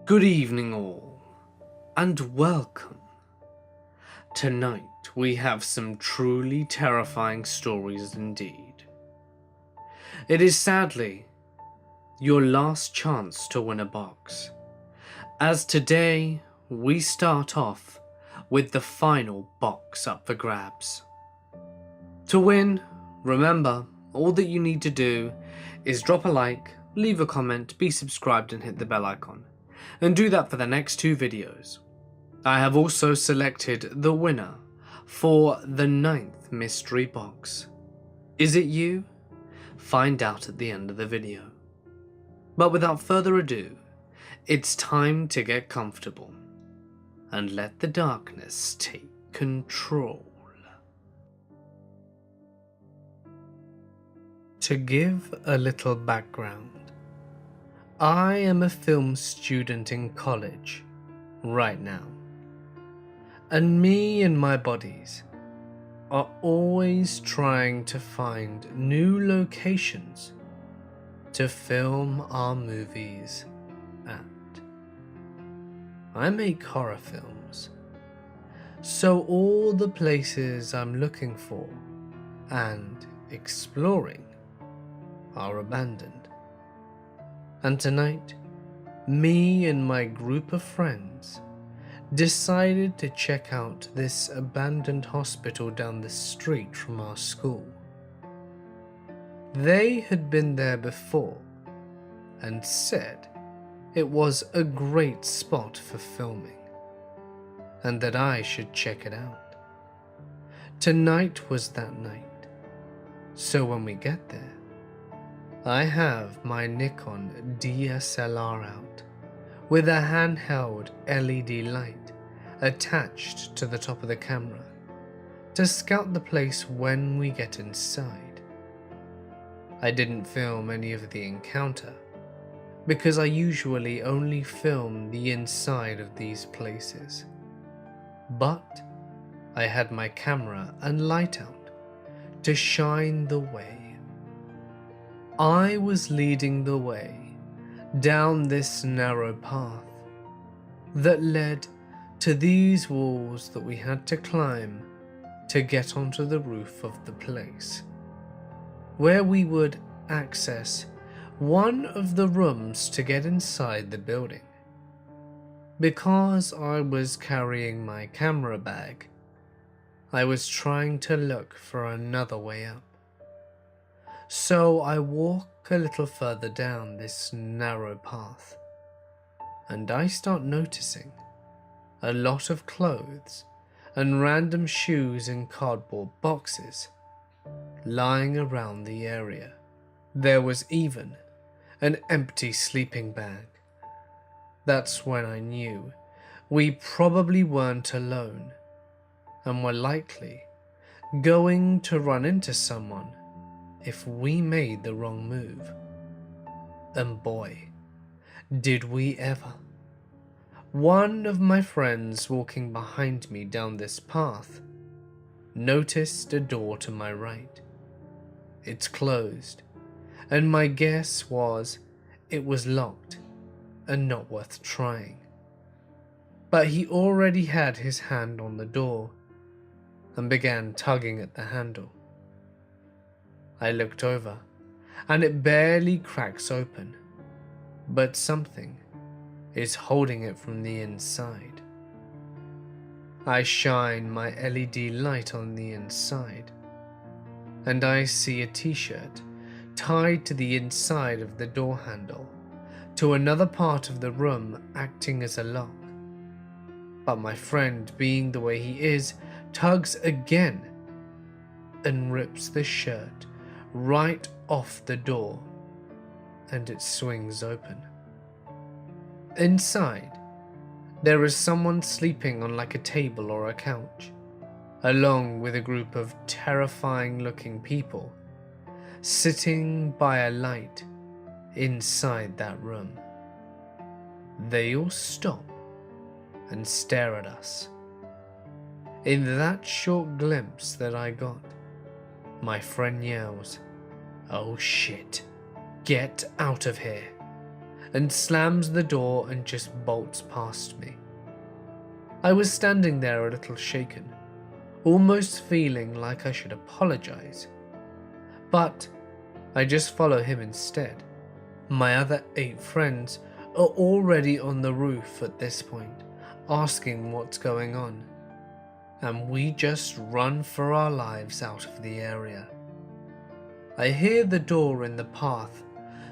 Good evening all, and welcome. Tonight we have some truly terrifying stories indeed. It is sadly your last chance to win a box, as today we start off with the final box up for grabs. To win, remember, all that you need to do is drop a like, leave a comment, be subscribed and hit the bell icon. And do that for the next two videos. I have also selected the winner for the 9th mystery box. Is it you? Find out at the end of the video. But without further ado, it's time to get comfortable and let the darkness take control. To give a little background, I am a film student in college right now, and me and my buddies are always trying to find new locations to film our movies at. I make horror films, so all the places I'm looking for and exploring are abandoned. And tonight, me and my group of friends decided to check out this abandoned hospital down the street from our school. They had been there before and said it was a great spot for filming and that I should check it out. Tonight was that night, so when we get there, I have my Nikon DSLR out with a handheld LED light attached to the top of the camera to scout the place when we get inside. I didn't film any of the encounter because I usually only film the inside of these places, but I had my camera and light out to shine the way. I was leading the way down this narrow path that led to these walls that we had to climb to get onto the roof of the place, where we would access one of the rooms to get inside the building. Because I was carrying my camera bag, I was trying to look for another way up. So I walk a little further down this narrow path, and I start noticing a lot of clothes and random shoes in cardboard boxes lying around the area. There was even an empty sleeping bag. That's when I knew we probably weren't alone and were likely going to run into someone if we made the wrong move. And boy, did we ever. One of my friends walking behind me down this path noticed a door to my right. It's closed, and my guess was it was locked and not worth trying. But he already had his hand on the door and began tugging at the handle. I looked over, and it barely cracks open, but something is holding it from the inside. I shine my LED light on the inside, and I see a t-shirt tied to the inside of the door handle to another part of the room acting as a lock. But my friend, being the way he is, tugs again and rips the shirt right off the door, and it swings open. Inside, there is someone sleeping on like a table or a couch, along with a group of terrifying looking people sitting by a light inside that room. They all stop and stare at us. In that short glimpse that I got, my friend yells, "Oh shit, get out of here. and slams the door and just bolts past me. I was standing there a little shaken, almost feeling like I should apologize, but I just follow him instead. My other 8 friends are already on the roof at this point, asking what's going on, and we just run for our lives out of the area. I hear the door in the path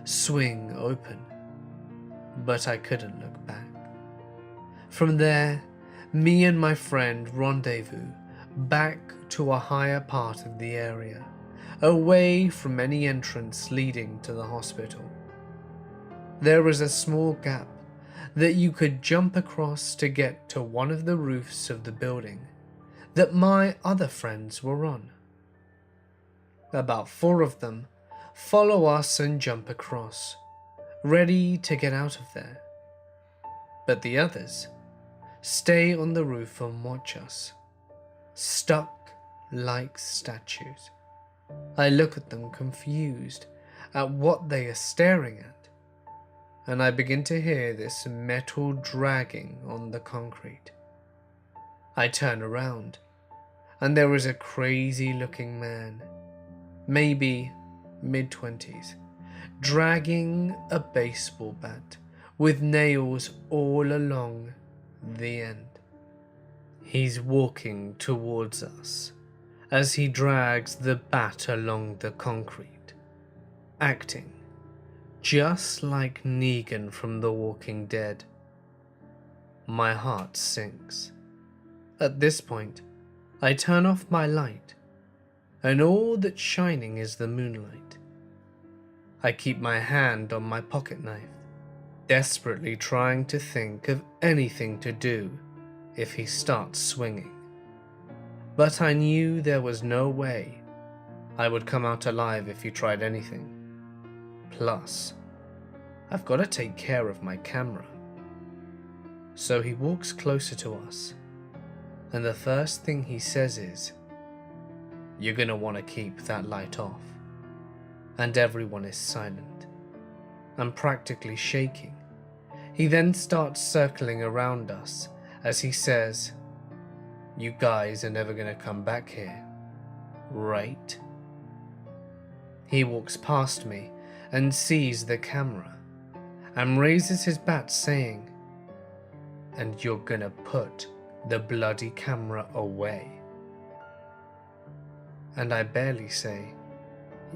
swing open, but I couldn't look back. From there, me and my friend rendezvous back to a higher part of the area, away from any entrance leading to the hospital. There is a small gap that you could jump across to get to one of the roofs of the building that my other friends were on. About 4 of them follow us and jump across, ready to get out of there. But the others stay on the roof and watch us, stuck like statues. I look at them confused at what they are staring at, and I begin to hear this metal dragging on the concrete. I turn around, and there is a crazy looking man, maybe mid-20s, dragging a baseball bat with nails all along the end. He's walking towards us as he drags the bat along the concrete, acting just like Negan from The Walking Dead. My heart sinks. At this point, I turn off my light, and all that's shining is the moonlight. I keep my hand on my pocket knife, desperately trying to think of anything to do if he starts swinging. But I knew there was no way I would come out alive if he tried anything. Plus, I've got to take care of my camera. So he walks closer to us, and the first thing he says is, "You're gonna want to keep that light off." And everyone is silent. I'm practically shaking. He then starts circling around us as he says, "You guys are never gonna come back here, right?" He walks past me and sees the camera and raises his bat saying, "And you're gonna put the bloody camera away." And I barely say,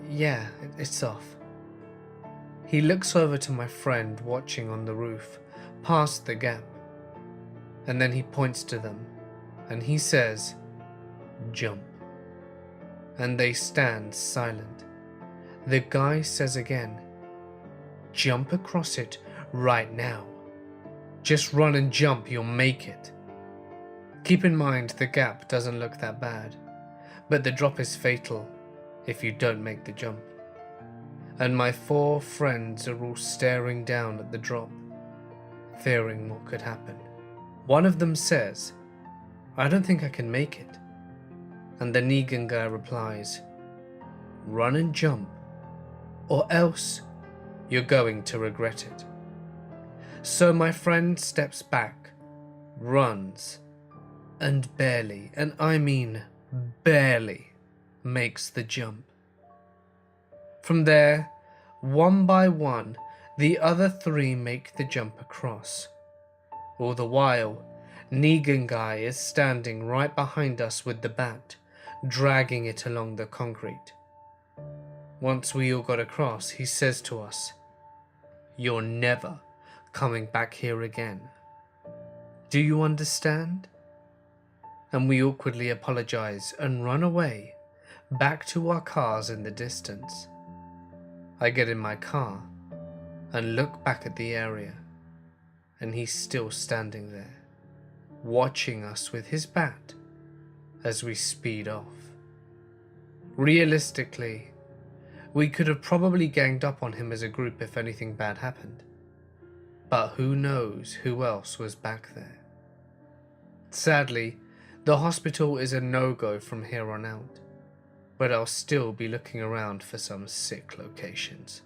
"Yeah, it's off." He looks over to my friend watching on the roof, past the gap, and then he points to them and he says, "Jump." And they stand silent. The guy says again, "Jump across it right now. Just run and jump, you'll make it." Keep in mind the gap doesn't look that bad, but the drop is fatal if you don't make the jump. And my 4 friends are all staring down at the drop, fearing what could happen. One of them says, "I don't think I can make it." And the Negan guy replies, "Run and jump, or else you're going to regret it." So my friend steps back, runs, and barely, and I mean barely, makes the jump. From there, one by one, the other 3 make the jump across. All the while, Negan guy is standing right behind us with the bat, dragging it along the concrete. Once we all got across, he says to us, "You're never coming back here again. Do you understand?" And we awkwardly apologize and run away, back to our cars in the distance. I get in my car and look back at the area, and he's still standing there, watching us with his bat as we speed off. Realistically, we could have probably ganged up on him as a group if anything bad happened, but who knows who else was back there. Sadly, the hospital is a no-go from here on out, but I'll still be looking around for some sick locations.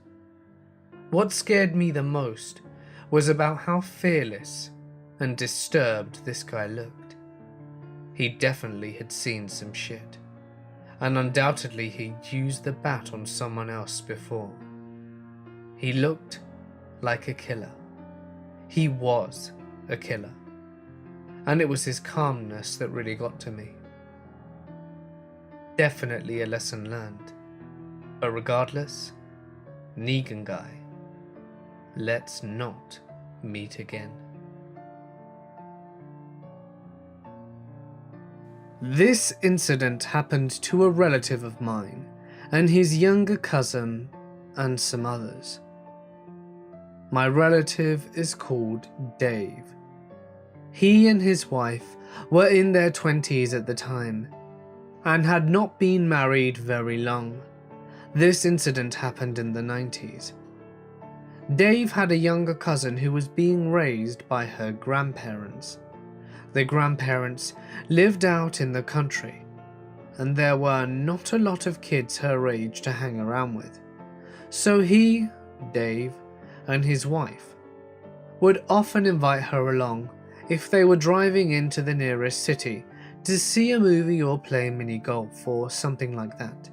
What scared me the most was about how fearless and disturbed this guy looked. He definitely had seen some shit, and undoubtedly he'd used the bat on someone else before. He looked like a killer. He was a killer. And it was his calmness that really got to me. Definitely a lesson learned. But regardless, Negan guy, let's not meet again. This incident happened to a relative of mine and his younger cousin and some others. My relative is called Dave. He and his wife were in their 20s at the time and had not been married very long. This incident happened in the 90s. Dave had a younger cousin who was being raised by her grandparents. The grandparents lived out in the country, and there were not a lot of kids her age to hang around with. So he, Dave, and his wife would often invite her along if they were driving into the nearest city to see a movie or play mini golf or something like that.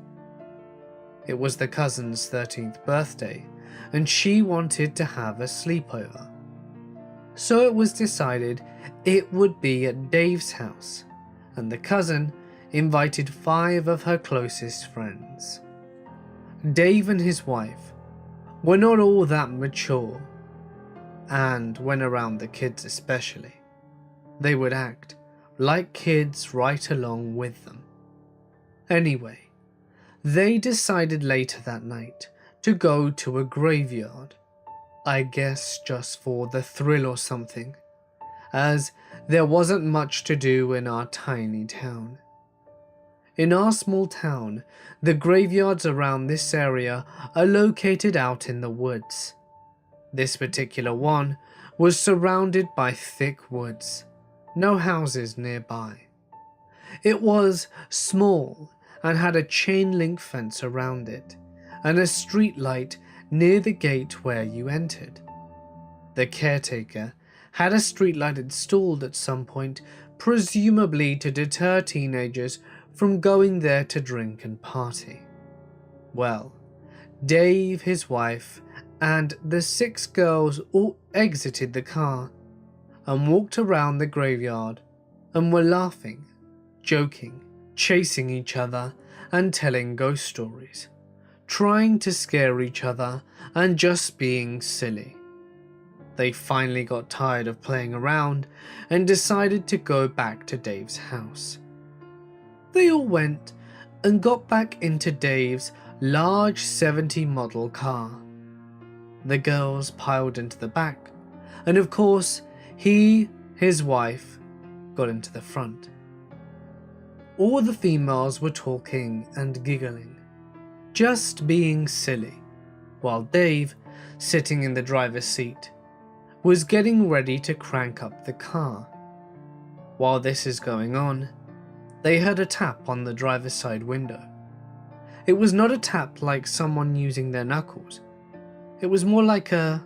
It was the cousin's 13th birthday, and she wanted to have a sleepover. So it was decided it would be at Dave's house, and the cousin invited 5 of her closest friends. Dave and his wife were not all that mature, and when around the kids especially, they would act like kids right along with them. Anyway, they decided later that night to go to a graveyard, I guess just for the thrill or something, as there wasn't much to do in our tiny town. In our small town, the graveyards around this area are located out in the woods. This particular one was surrounded by thick woods, no houses nearby. It was small and had a chain link fence around it, and a street light near the gate where you entered. The caretaker had a street light installed at some point, presumably to deter teenagers from going there to drink and party. Well, Dave, his wife, and the 6 girls all exited the car and walked around the graveyard and were laughing, joking, chasing each other and telling ghost stories, trying to scare each other and just being silly. They finally got tired of playing around and decided to go back to Dave's house. They all went and got back into Dave's large 70 model car. The girls piled into the back, and of course, his wife, got into the front. All the females were talking and giggling, just being silly, while Dave, sitting in the driver's seat, was getting ready to crank up the car. While this is going on, they heard a tap on the driver's side window. It was not a tap like someone using their knuckles. It was more like a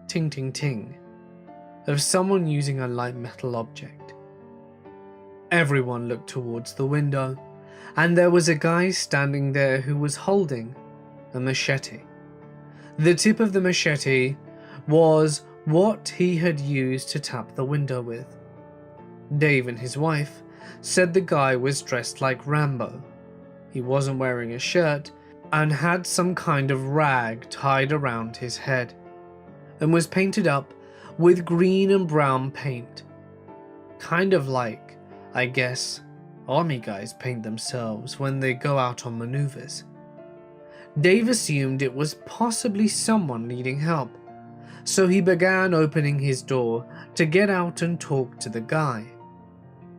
ting ting ting of someone using a light metal object. Everyone looked towards the window, and there was a guy standing there who was holding a machete. The tip of the machete was what he had used to tap the window with. Dave and his wife said the guy was dressed like Rambo. He wasn't wearing a shirt and had some kind of rag tied around his head, and was painted up with green and brown paint. Kind of like, I guess, army guys paint themselves when they go out on maneuvers. Dave assumed it was possibly someone needing help, so he began opening his door to get out and talk to the guy.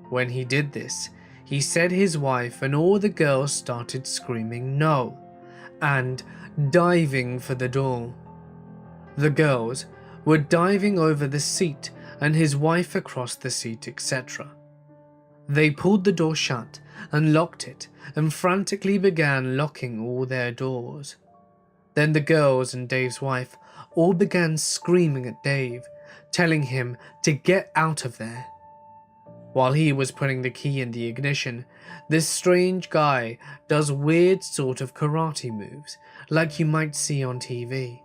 When he did this, he said his wife and all the girls started screaming no and diving for the door. The girls were diving over the seat and his wife across the seat, etc. They pulled the door shut and locked it and frantically began locking all their doors. Then the girls and Dave's wife all began screaming at Dave, telling him to get out of there. While he was putting the key in the ignition, this strange guy does weird sort of karate moves like you might see on TV.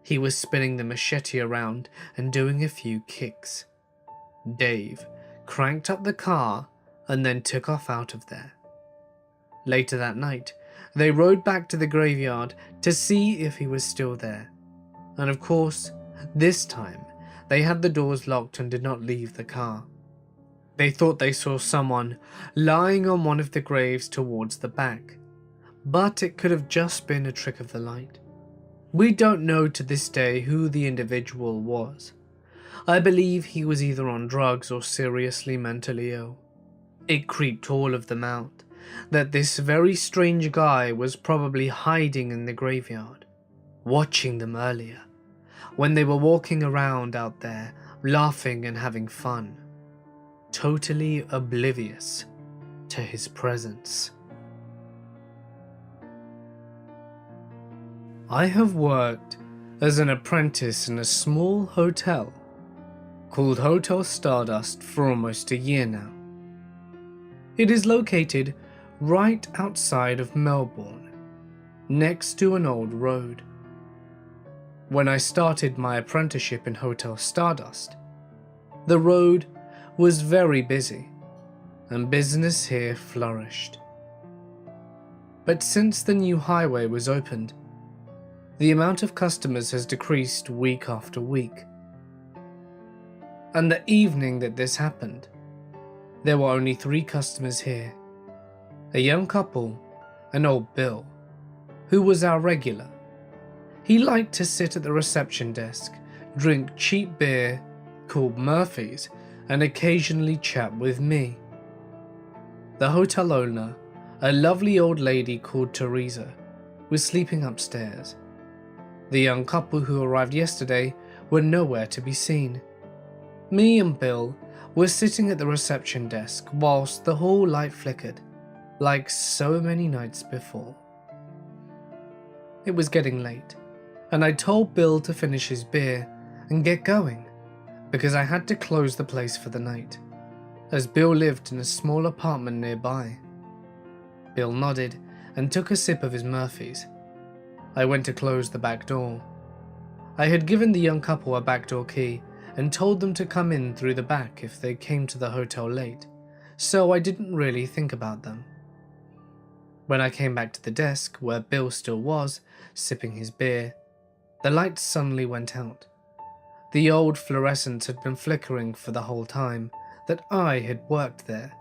He was spinning the machete around and doing a few kicks. Dave cranked up the car and then took off out of there. Later that night, they rode back to the graveyard to see if he was still there. And of course, this time, they had the doors locked and did not leave the car. They thought they saw someone lying on one of the graves towards the back, but it could have just been a trick of the light. We don't know to this day who the individual was. I believe he was either on drugs or seriously mentally ill. It creeped all of them out that this very strange guy was probably hiding in the graveyard, watching them earlier, when they were walking around out there, laughing and having fun, totally oblivious to his presence. I have worked as an apprentice in a small hotel called Hotel Stardust for almost a year now. It is located right outside of Melbourne, next to an old road. When I started my apprenticeship in Hotel Stardust, the road was very busy and business here flourished. But since the new highway was opened, the amount of customers has decreased week after week. And the evening that this happened, there were only 3 customers here. A young couple and old Bill, who was our regular. He liked to sit at the reception desk, drink cheap beer called Murphy's, and occasionally chat with me. The hotel owner, a lovely old lady called Teresa, was sleeping upstairs. The young couple who arrived yesterday were nowhere to be seen. Me and Bill were sitting at the reception desk whilst the hall light flickered, like so many nights before. It was getting late, and I told Bill to finish his beer and get going, because I had to close the place for the night, as Bill lived in a small apartment nearby. Bill nodded and took a sip of his Murphy's. I went to close the back door. I had given the young couple a backdoor key and told them to come in through the back if they came to the hotel late, so I didn't really think about them. When I came back to the desk where Bill still was, sipping his beer, the lights suddenly went out. The old fluorescents had been flickering for the whole time that I had worked there,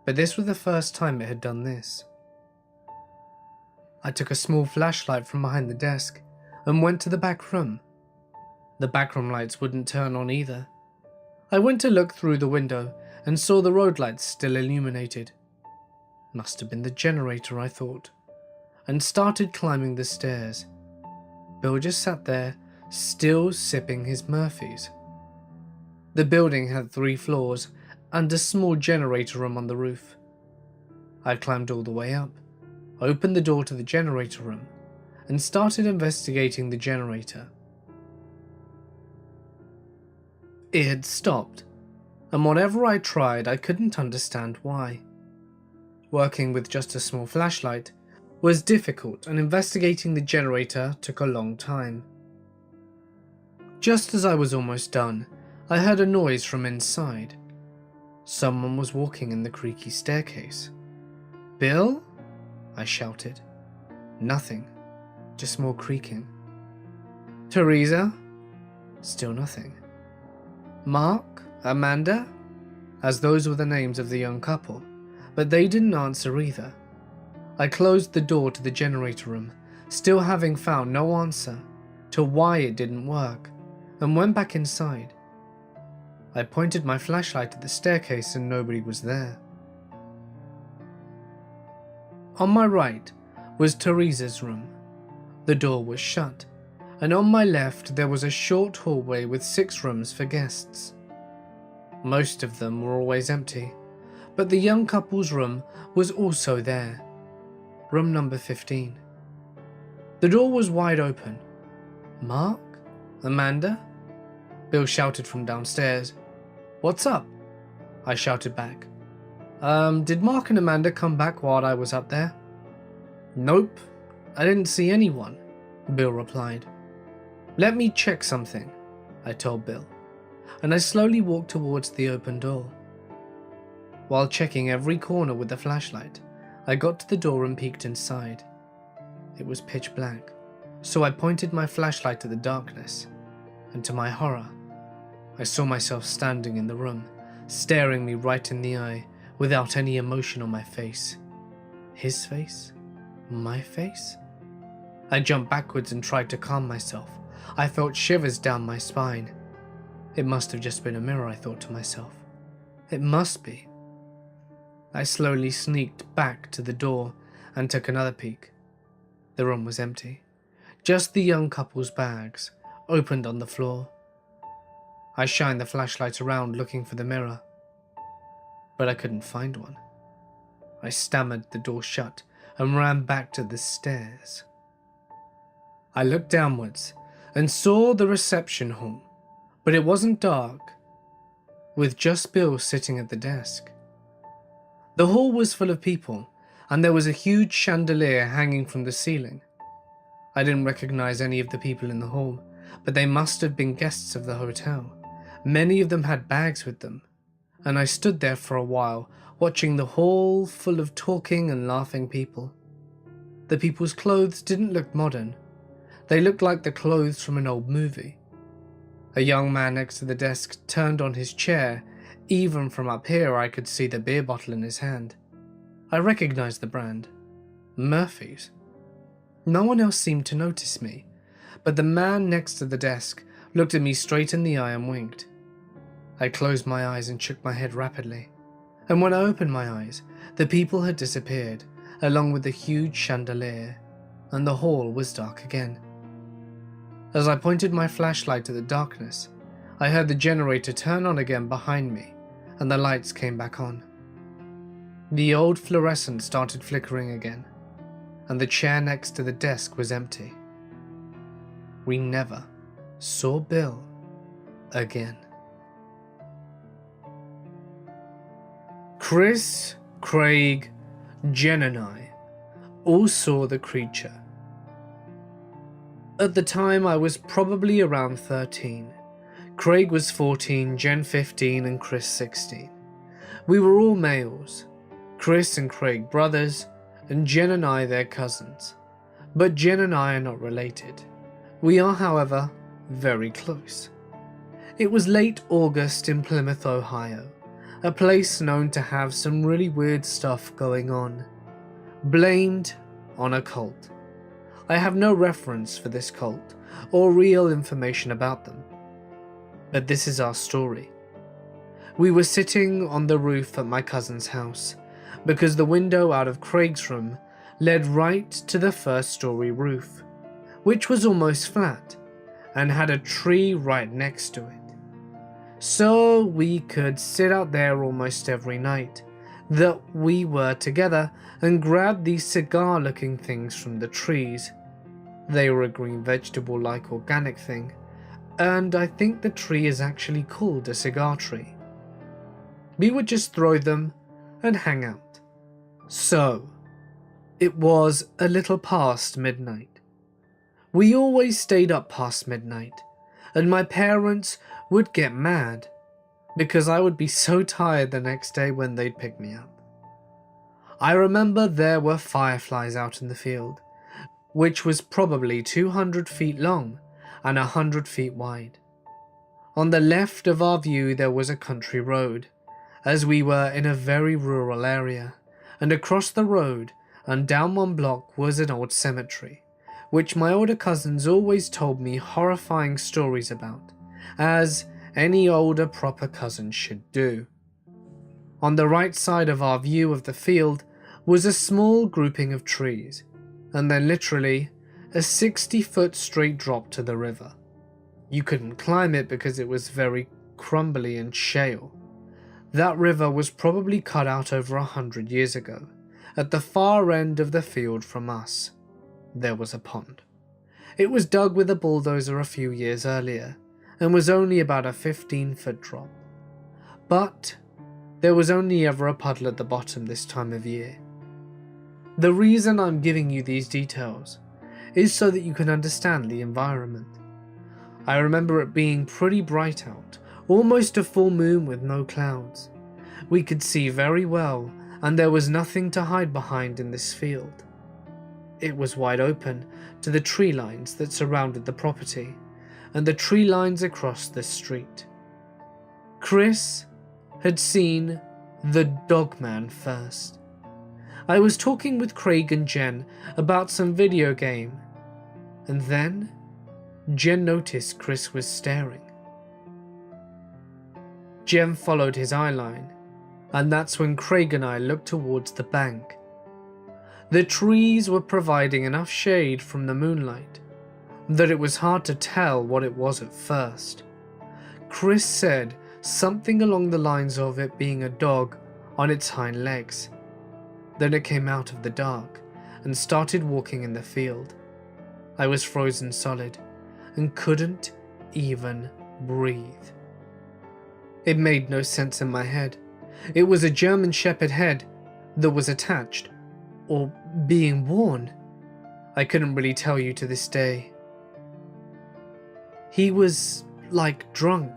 but this was the first time it had done this. I took a small flashlight from behind the desk and went to the back room. The backroom lights wouldn't turn on either. I went to look through the window and saw the road lights still illuminated. Must have been the generator, I thought, and started climbing the stairs. Bill just sat there, still sipping his Murphy's. The building had 3 floors and a small generator room on the roof. I climbed all the way up, opened the door to the generator room, and started investigating the generator. It had stopped, and whatever I tried, I couldn't understand why. Working with just a small flashlight was difficult, and investigating the generator took a long time. Just as I was almost done, I heard a noise from inside. Someone was walking in the creaky staircase. "Bill?" I shouted. Nothing, just more creaking. "Teresa?" Still nothing. "Mark? Amanda?" As those were the names of the young couple, but they didn't answer either. I closed the door to the generator room, still having found no answer to why it didn't work, and went back inside. I pointed my flashlight at the staircase and nobody was there. On my right was Teresa's room. The door was shut, and on my left there was a short hallway with 6 rooms for guests. Most of them were always empty, but the young couple's room was also there. Room number 15. The door was wide open. "Mark?" "Amanda?" Bill shouted from downstairs. "What's up?" I shouted back. Did Mark and Amanda come back while I was up there?" "Nope, I didn't see anyone," Bill replied. "Let me check something," I told Bill, and I slowly walked towards the open door. While checking every corner with the flashlight, I got to the door and peeked inside. It was pitch black, so I pointed my flashlight at the darkness, and to my horror, I saw myself standing in the room, staring me right in the eye, without any emotion on my face. His face? My face? I jumped backwards and tried to calm myself. I felt shivers down my spine. It must have just been a mirror, I thought to myself. It must be. I slowly sneaked back to the door and took another peek. The room was empty. Just the young couple's bags, opened on the floor. I shined the flashlight around looking for the mirror, but I couldn't find one. I stammered the door shut and ran back to the stairs. I looked downwards and saw the reception hall, but it wasn't dark, with just Bill sitting at the desk. The hall was full of people, and there was a huge chandelier hanging from the ceiling. I didn't recognize any of the people in the hall, but they must have been guests of the hotel. Many of them had bags with them, and I stood there for a while, watching the hall full of talking and laughing people. The people's clothes didn't look modern. They looked like the clothes from an old movie. A young man next to the desk turned on his chair. Even from up here I could see the beer bottle in his hand. I recognized the brand. Murphy's. No one else seemed to notice me, but the man next to the desk looked at me straight in the eye and winked. I closed my eyes and shook my head rapidly, and when I opened my eyes, the people had disappeared, along with the huge chandelier, and the hall was dark again. As I pointed my flashlight at the darkness, I heard the generator turn on again behind me, and the lights came back on. The old fluorescent started flickering again, and the chair next to the desk was empty. We never saw Bill again. Chris, Craig, Jen and I all saw the creature. At the time I was probably around 13. Craig was 14, Jen 15 and Chris 16. We were all males. Chris and Craig brothers, and Jen and I their cousins. But Jen and I are not related. We are, however, very close. It was late August in Plymouth, Ohio, a place known to have some really weird stuff going on. Blamed on a cult. I have no reference for this cult, or real information about them. But this is our story. We were sitting on the roof at my cousin's house, because the window out of Craig's room led right to the first-story roof, which was almost flat, and had a tree right next to it. So we could sit out there almost every night that we were together and grab these cigar-looking things from the trees. They were a green vegetable-like organic thing, and I think the tree is actually called a cigar tree. We would just throw them and hang out. So, it was a little past midnight. We always stayed up past midnight, and my parents would get mad because I would be so tired the next day when they'd pick me up. I remember there were fireflies out in the field, which was probably 200 feet long and 100 feet wide. On the left of our view there was a country road, as we were in a very rural area, and across the road and down one block was an old cemetery, which my older cousins always told me horrifying stories about, as any older proper cousin should do. On the right side of our view of the field was a small grouping of trees, and then literally a 60-foot straight drop to the river. You couldn't climb it because it was very crumbly and shale. That river was probably cut out over 100 years ago. At the far end of the field from us, there was a pond. It was dug with a bulldozer a few years earlier and was only about a 15-foot drop. But there was only ever a puddle at the bottom this time of year. The reason I'm giving you these details is so that you can understand the environment. I remember it being pretty bright out, almost a full moon with no clouds. We could see very well, and there was nothing to hide behind in this field. It was wide open to the tree lines that surrounded the property, and the tree lines across the street. Chris had seen the Dogman first. I was talking with Craig and Jen about some video game, and then Jen noticed Chris was staring. Jen followed his eyeline, and that's when Craig and I looked towards the bank. The trees were providing enough shade from the moonlight that it was hard to tell what it was at first. Chris said something along the lines of it being a dog on its hind legs. Then it came out of the dark and started walking in the field. I was frozen solid and couldn't even breathe. It made no sense in my head. It was a German Shepherd head that was attached, or being worn. I couldn't really tell you to this day. He was like drunk.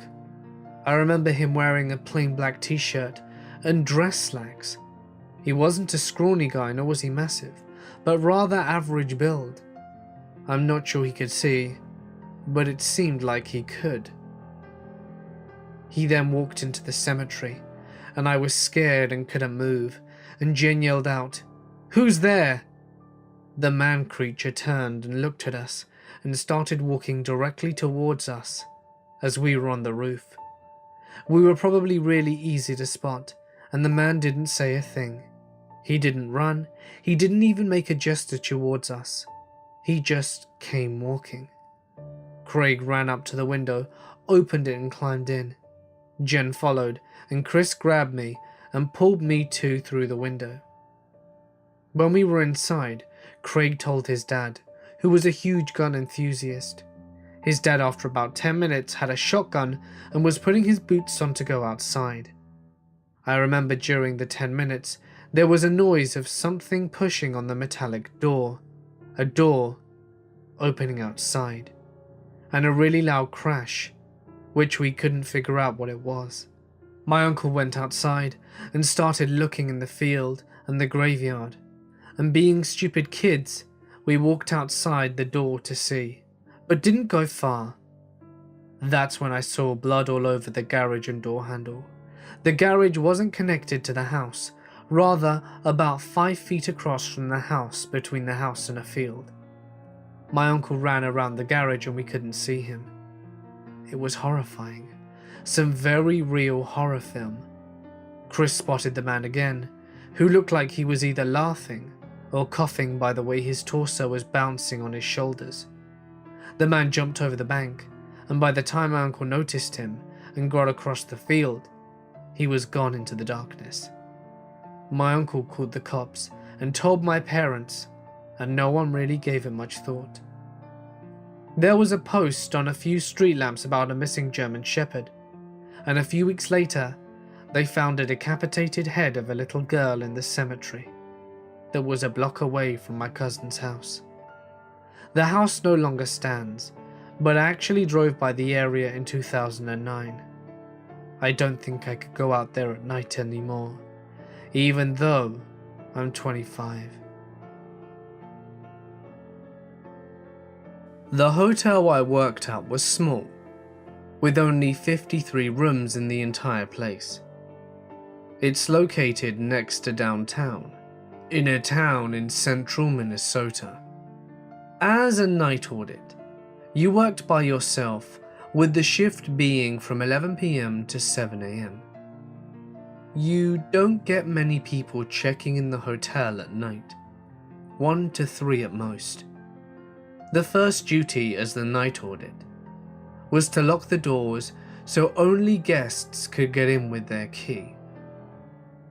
I remember him wearing a plain black t-shirt and dress slacks. He wasn't a scrawny guy, nor was he massive, but rather average build. I'm not sure he could see, but it seemed like he could. He then walked into the cemetery, and I was scared and couldn't move, and Jen yelled out, "Who's there?" The man creature turned and looked at us and started walking directly towards us as we were on the roof. We were probably really easy to spot, and the man didn't say a thing. He didn't run, he didn't even make a gesture towards us. He just came walking. Craig ran up to the window, opened it and climbed in. Jen followed, and Chris grabbed me and pulled me too through the window. When we were inside, Craig told his dad, who was a huge gun enthusiast. His dad, after about 10 minutes, had a shotgun and was putting his boots on to go outside. I remember during the 10 minutes, there was a noise of something pushing on the metallic door, a door opening outside, and a really loud crash, which we couldn't figure out what it was. My uncle went outside and started looking in the field and the graveyard, and being stupid kids, we walked outside the door to see, but didn't go far. That's when I saw blood all over the garage and door handle. The garage wasn't connected to the house, rather about 5 feet across from the house, between the house and a field. My uncle ran around the garage and we couldn't see him. It was horrifying. Some very real horror film. Chris spotted the man again, who looked like he was either laughing or coughing by the way his torso was bouncing on his shoulders. The man jumped over the bank, and by the time my uncle noticed him and got across the field, he was gone into the darkness. My uncle called the cops and told my parents, and no one really gave it much thought. There was a post on a few street lamps about a missing German Shepherd, and a few weeks later, they found a decapitated head of a little girl in the cemetery that was a block away from my cousin's house. The house no longer stands, but I actually drove by the area in 2009. I don't think I could go out there at night anymore, even though I'm 25. The hotel I worked at was small, with only 53 rooms in the entire place. It's located next to downtown, in a town in central Minnesota. As a night audit, you worked by yourself, with the shift being from 11 PM to 7 AM. You don't get many people checking in the hotel at night, 1 to 3 at most. The first duty as the night audit was to lock the doors so only guests could get in with their key.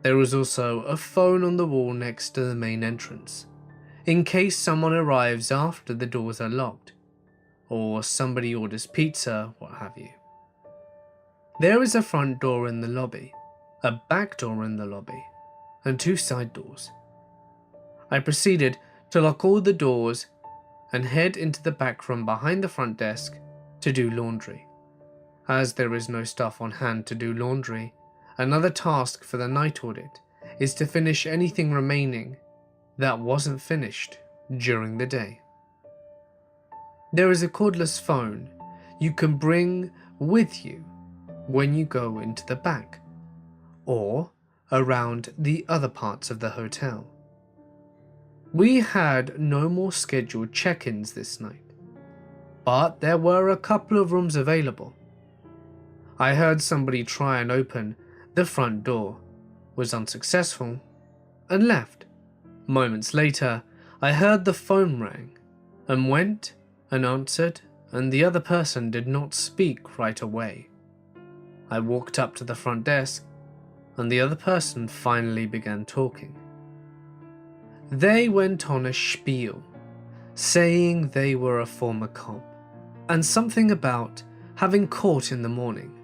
There was also a phone on the wall next to the main entrance, in case someone arrives after the doors are locked. or somebody orders pizza, what have you. There is a front door in the lobby, a back door in the lobby, and 2 side doors. I proceeded to lock all the doors and head into the back room behind the front desk to do laundry. As there is no staff on hand to do laundry, another task for the night audit is to finish anything remaining that wasn't finished during the day. There is a cordless phone you can bring with you when you go into the back or around the other parts of the hotel. We had no more scheduled check-ins this night, but there were a couple of rooms available. I heard somebody try and open the front door, was unsuccessful, and left. Moments later, I heard the phone ring and went and answered, and the other person did not speak right away. I walked up to the front desk and the other person finally began talking. They went on a spiel, saying they were a former cop, and something about having court in the morning,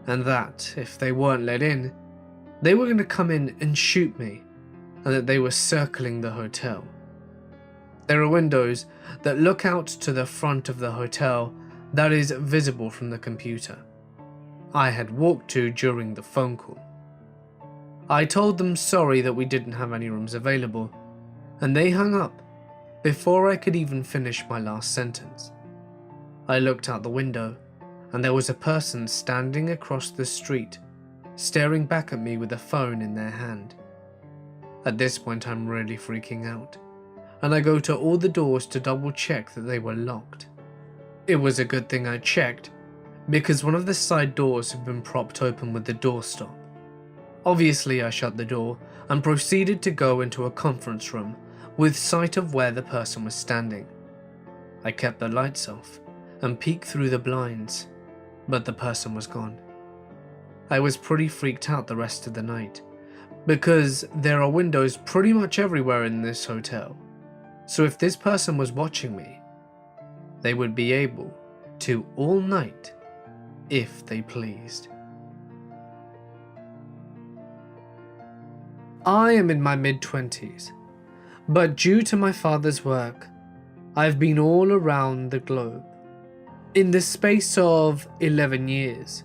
and that if they weren't let in, they were going to come in and shoot me, and that they were circling the hotel. There are windows that look out to the front of the hotel that is visible from the computer I had walked to during the phone call. I told them sorry that we didn't have any rooms available, and they hung up before I could even finish my last sentence. I looked out the window, and there was a person standing across the street, staring back at me with a phone in their hand. At this point, I'm really freaking out, and I go to all the doors to double check that they were locked. It was a good thing I checked, because one of the side doors had been propped open with the doorstop. Obviously, I shut the door and proceeded to go into a conference room with sight of where the person was standing. I kept the lights off and peeked through the blinds, but the person was gone. I was pretty freaked out the rest of the night, because there are windows pretty much everywhere in this hotel, so if this person was watching me, they would be able to all night if they pleased. I am in my mid-20s, but due to my father's work, I've been all around the globe. In the space of 11 years,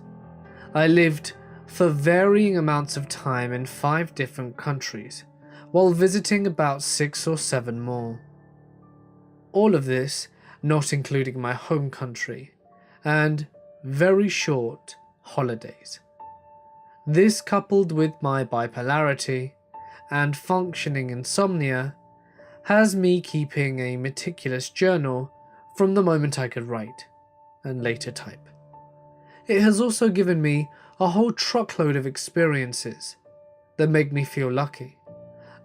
I lived for varying amounts of time in 5 different countries, while visiting about 6 or 7 more. All of this not including my home country, and very short holidays. This, coupled with my bipolarity and functioning insomnia, has me keeping a meticulous journal from the moment I could write and later type. It has also given me a whole truckload of experiences that make me feel lucky,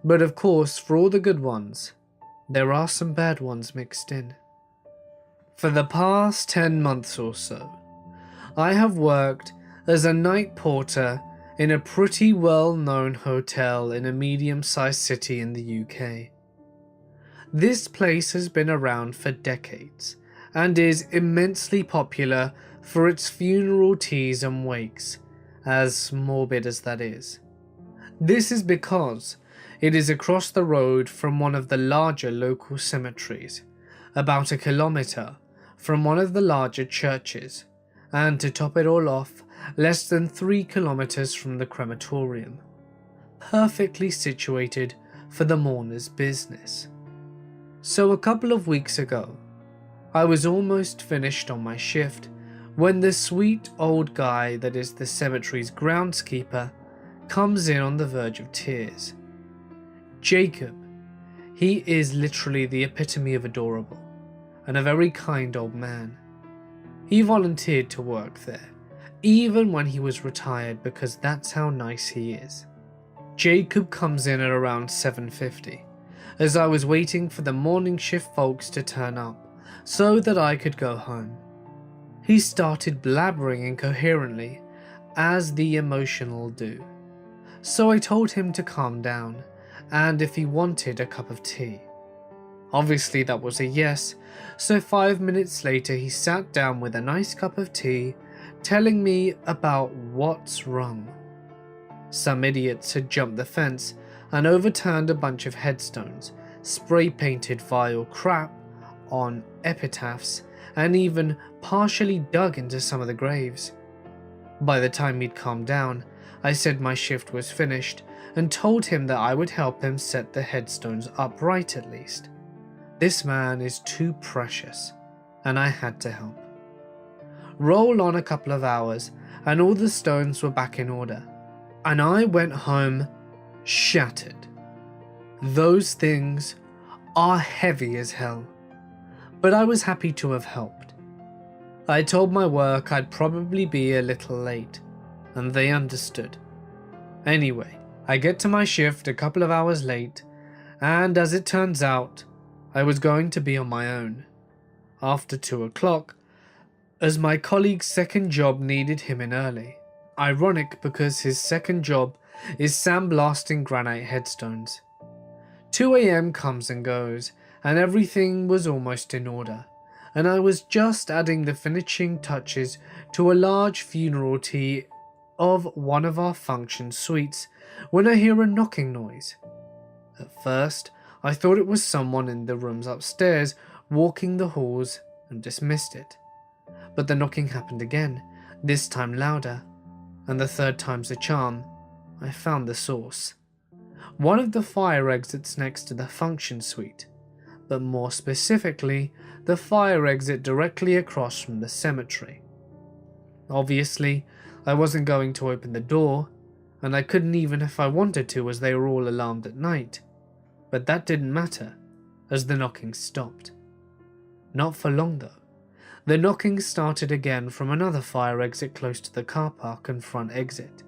but of course, for all the good ones, there are some bad ones mixed in. For the past 10 months or so, I have worked as a night porter in a pretty well-known hotel in a medium-sized city in the UK. This place has been around for decades and is immensely popular for its funeral teas and wakes, as morbid as that is. This is because it is across the road from one of the larger local cemeteries, about 1 kilometre from one of the larger churches, and to top it all off, less than 3 kilometres from the crematorium, perfectly situated for the mourner's business. So a couple of weeks ago, I was almost finished on my shift when the sweet old guy that is the cemetery's groundskeeper comes in on the verge of tears. Jacob, he is literally the epitome of adorable, and a very kind old man. He volunteered to work there, even when he was retired, because that's how nice he is. Jacob comes in at around 7:50, as I was waiting for the morning shift folks to turn up, so that I could go home. He started blabbering incoherently, as the emotional do, so I told him to calm down, and if he wanted a cup of tea. Obviously that was a yes, so 5 minutes later he sat down with a nice cup of tea, telling me about what's wrong. Some idiots had jumped the fence and overturned a bunch of headstones, spray painted vile crap on epitaphs, and even partially dug into some of the graves. By the time he'd calmed down, I said my shift was finished and told him that I would help him set the headstones upright at least. This man is too precious, and I had to help. Roll on a couple of hours, and all the stones were back in order, and I went home shattered. Those things are heavy as hell, but I was happy to have helped. I told my work I'd probably be a little late, and they understood. Anyway, I get to my shift a couple of hours late, and as it turns out, I was going to be on my own after 2 o'clock, as my colleague's second job needed him in early. Ironic because his second job is sandblasting granite headstones. 2 a.m. comes and goes, and everything was almost in order, and I was just adding the finishing touches to a large funeral tea of one of our function suites when I hear a knocking noise. At first, I thought it was someone in the rooms upstairs walking the halls and dismissed it. But the knocking happened again, this time louder, and the third time's the charm. I found the source. One of the fire exits next to the function suite, but more specifically, the fire exit directly across from the cemetery. Obviously, I wasn't going to open the door, and I couldn't even if I wanted to, as they were all alarmed at night. But that didn't matter, as the knocking stopped. Not for long though. The knocking started again from another fire exit close to the car park and front exit.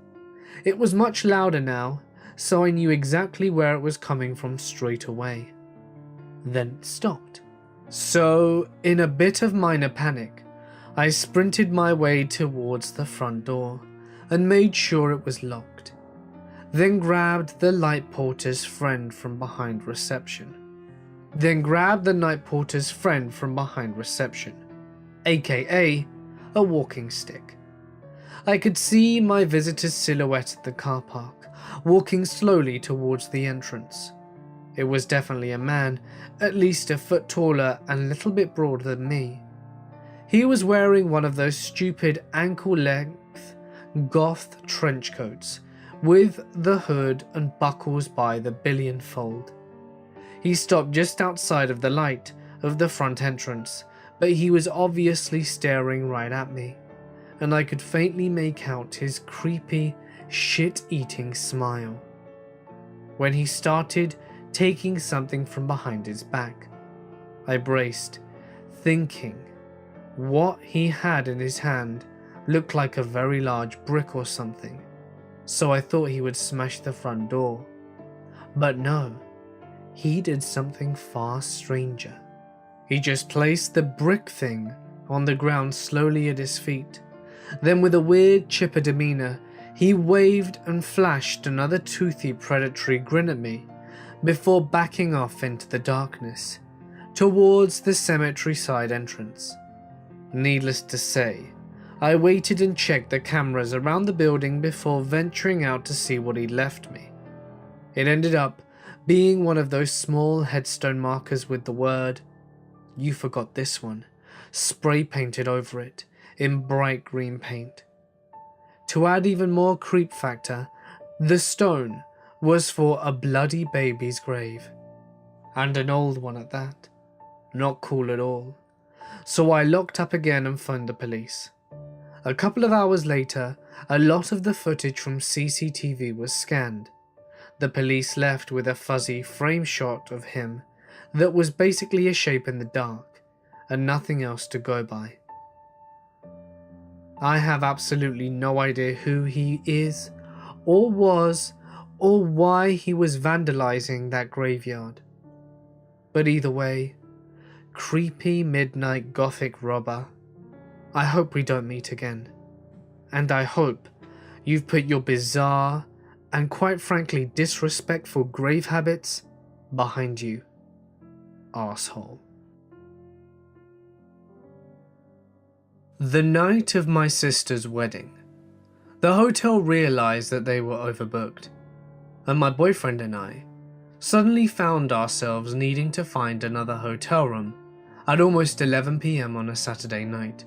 It was much louder now, so I knew exactly where it was coming from straight away. Then it stopped. So, in a bit of minor panic, I sprinted my way towards the front door and made sure it was locked. Then grabbed the night porter's friend from behind reception, aka a walking stick. I could see my visitor's silhouette at the car park, walking slowly towards the entrance. It was definitely a man, at least a foot taller and a little bit broader than me. He was wearing one of those stupid ankle-length goth trench coats, with the hood and buckles by the billionfold. He stopped just outside of the light of the front entrance, but he was obviously staring right at me, and I could faintly make out his creepy, shit-eating smile. When he started taking something from behind his back, I braced, thinking what he had in his hand looked like a very large brick or something. So I thought he would smash the front door. But no, he did something far stranger. He just placed the brick thing on the ground slowly at his feet. Then with a weird chipper demeanor, he waved and flashed another toothy predatory grin at me before backing off into the darkness, towards the cemetery side entrance. Needless to say, I waited and checked the cameras around the building before venturing out to see what he'd left me. It ended up being one of those small headstone markers with the word, "You forgot this one," spray painted over it in bright green paint. To add even more creep factor, the stone was for a bloody baby's grave, and an old one at that. Not cool at all. So I locked up again and phoned the police. A couple of hours later, a lot of the footage from CCTV was scanned. The police left with a fuzzy frame shot of him that was basically a shape in the dark, and nothing else to go by. I have absolutely no idea who he is, or was, or why he was vandalizing that graveyard. But either way, creepy midnight gothic robber, I hope we don't meet again. And I hope you've put your bizarre and quite frankly disrespectful grave habits behind you. asshole. The night of my sister's wedding, the hotel realized that they were overbooked, and my boyfriend and I suddenly found ourselves needing to find another hotel room at almost 11 p.m. on a Saturday night.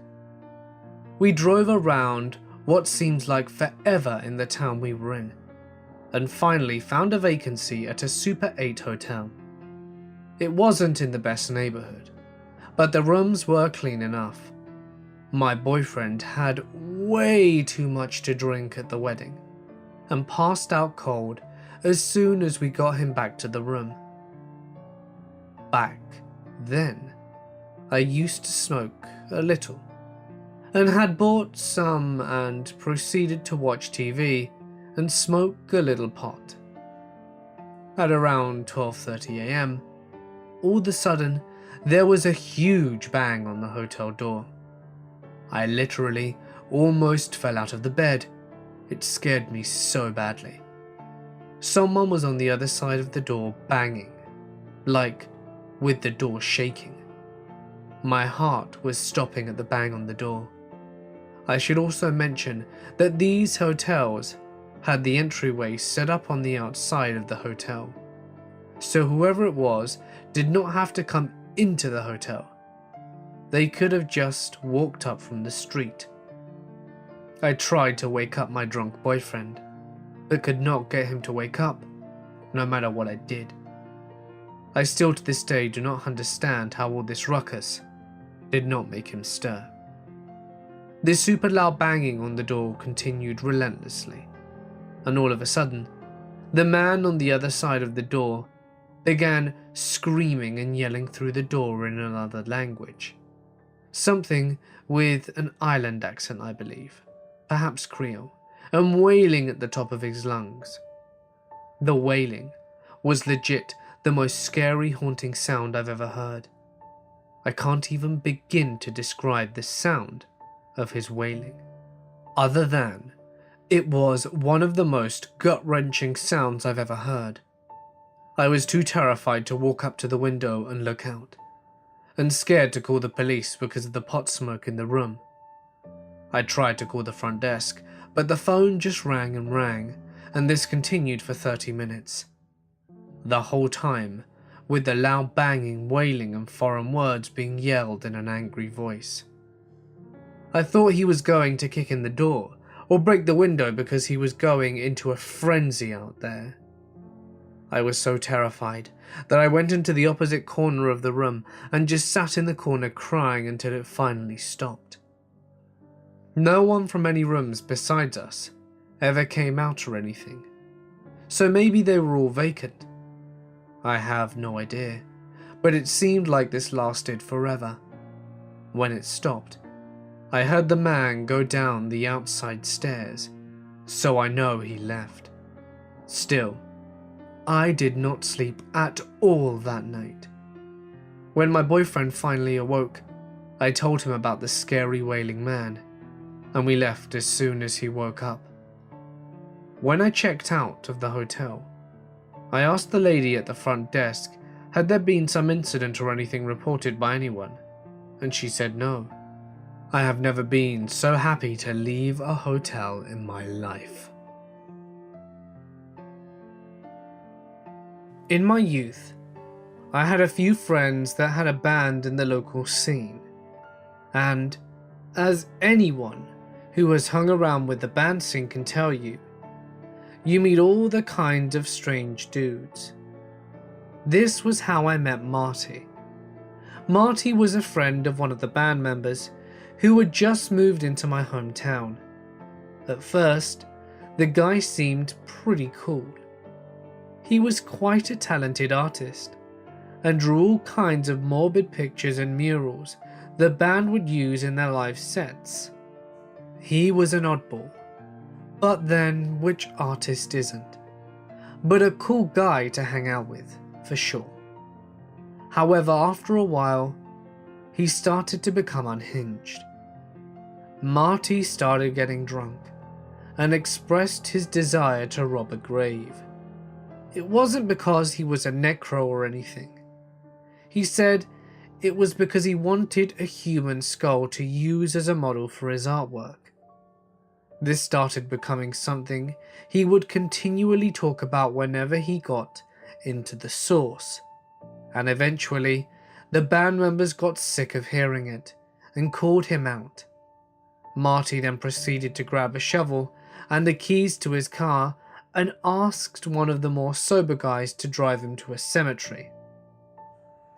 We drove around what seemed like forever in the town we were in, and finally found a vacancy at a Super 8 hotel. It wasn't in the best neighborhood, but the rooms were clean enough. My boyfriend had way too much to drink at the wedding, and passed out cold as soon as we got him back to the room. Back then, I used to smoke a little, and had bought some and proceeded to watch TV and smoke a little pot. At around 12:30 a.m, all of a sudden there was a huge bang on the hotel door. I literally almost fell out of the bed. It scared me so badly. Someone was on the other side of the door banging, like with the door shaking. My heart was stopping at the bang on the door. I should also mention that these hotels had the entryway set up on the outside of the hotel, so whoever it was did not have to come into the hotel. They could have just walked up from the street. I tried to wake up my drunk boyfriend, but could not get him to wake up, no matter what I did. I still to this day do not understand how all this ruckus did not make him stir. This super loud banging on the door continued relentlessly, and all of a sudden, the man on the other side of the door began screaming and yelling through the door in another language. Something with an island accent, I believe, perhaps Creole, and wailing at the top of his lungs. The wailing was legit the most scary, haunting sound I've ever heard. I can't even begin to describe the sound of his wailing, other than it was one of the most gut-wrenching sounds I've ever heard. I was too terrified to walk up to the window and look out, and scared to call the police because of the pot smoke in the room. I tried to call the front desk, but the phone just rang, and this continued for 30 minutes. The whole time, with the loud banging, wailing, and foreign words being yelled in an angry voice. I thought he was going to kick in the door, or break the window because he was going into a frenzy out there. I was so terrified that I went into the opposite corner of the room and just sat in the corner crying until it finally stopped. No one from any rooms besides us ever came out or anything, so maybe they were all vacant. I have no idea, but it seemed like this lasted forever. When it stopped, I heard the man go down the outside stairs, so I know he left. Still, I did not sleep at all that night. When my boyfriend finally awoke, I told him about the scary wailing man, and we left as soon as he woke up. When I checked out of the hotel, I asked the lady at the front desk had there been some incident or anything reported by anyone, and she said no. I have never been so happy to leave a hotel in my life. In my youth, I had a few friends that had a band in the local scene, and as anyone who has hung around with the band scene can tell you, you meet all the kinds of strange dudes. This was how I met Marty. Marty was a friend of one of the band members who had just moved into my hometown. At first, the guy seemed pretty cool. He was quite a talented artist, and drew all kinds of morbid pictures and murals the band would use in their live sets. He was an oddball, but then which artist isn't? But a cool guy to hang out with, for sure. However, after a while, he started to become unhinged. Marty started getting drunk and expressed his desire to rob a grave. It wasn't because he was a necro or anything. He said it was because he wanted a human skull to use as a model for his artwork. This started becoming something he would continually talk about whenever he got into the source, and eventually the band members got sick of hearing it and called him out. Marty then proceeded to grab a shovel and the keys to his car and asked one of the more sober guys to drive him to a cemetery.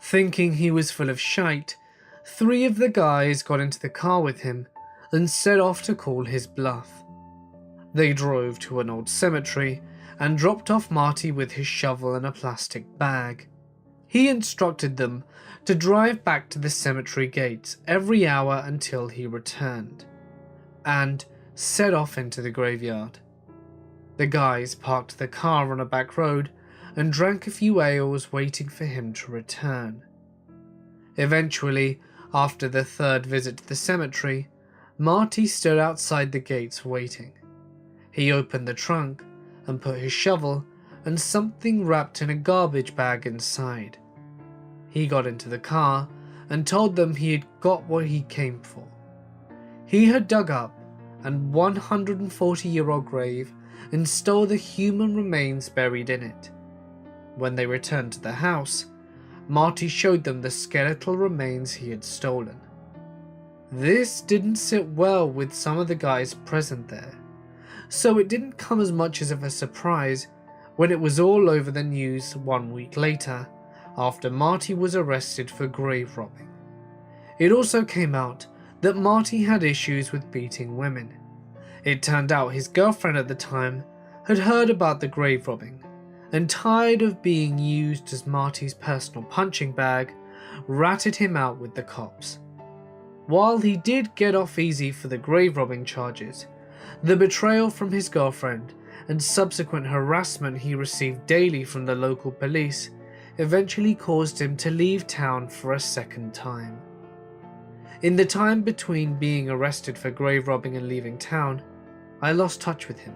Thinking he was full of shite, 3 of the guys got into the car with him and set off to call his bluff. They drove to an old cemetery and dropped off Marty with his shovel and a plastic bag. He instructed them to drive back to the cemetery gates every hour until he returned, and set off into the graveyard. The guys parked the car on a back road and drank a few ales waiting for him to return. Eventually, after the 3rd visit to the cemetery, Marty stood outside the gates waiting. He opened the trunk and put his shovel and something wrapped in a garbage bag inside. He got into the car and told them he had got what he came for. He had dug up a 140-year-old grave and stole the human remains buried in it. When they returned to the house, Marty showed them the skeletal remains he had stolen. This didn't sit well with some of the guys present there, so it didn't come as much as of a surprise when it was all over the news 1 week later after Marty was arrested for grave robbing. It also came out that Marty had issues with beating women. It turned out his girlfriend at the time had heard about the grave robbing and, tired of being used as Marty's personal punching bag, ratted him out with the cops. While he did get off easy for the grave robbing charges, the betrayal from his girlfriend and subsequent harassment he received daily from the local police eventually caused him to leave town for a 2nd time. In the time between being arrested for grave robbing and leaving town, I lost touch with him.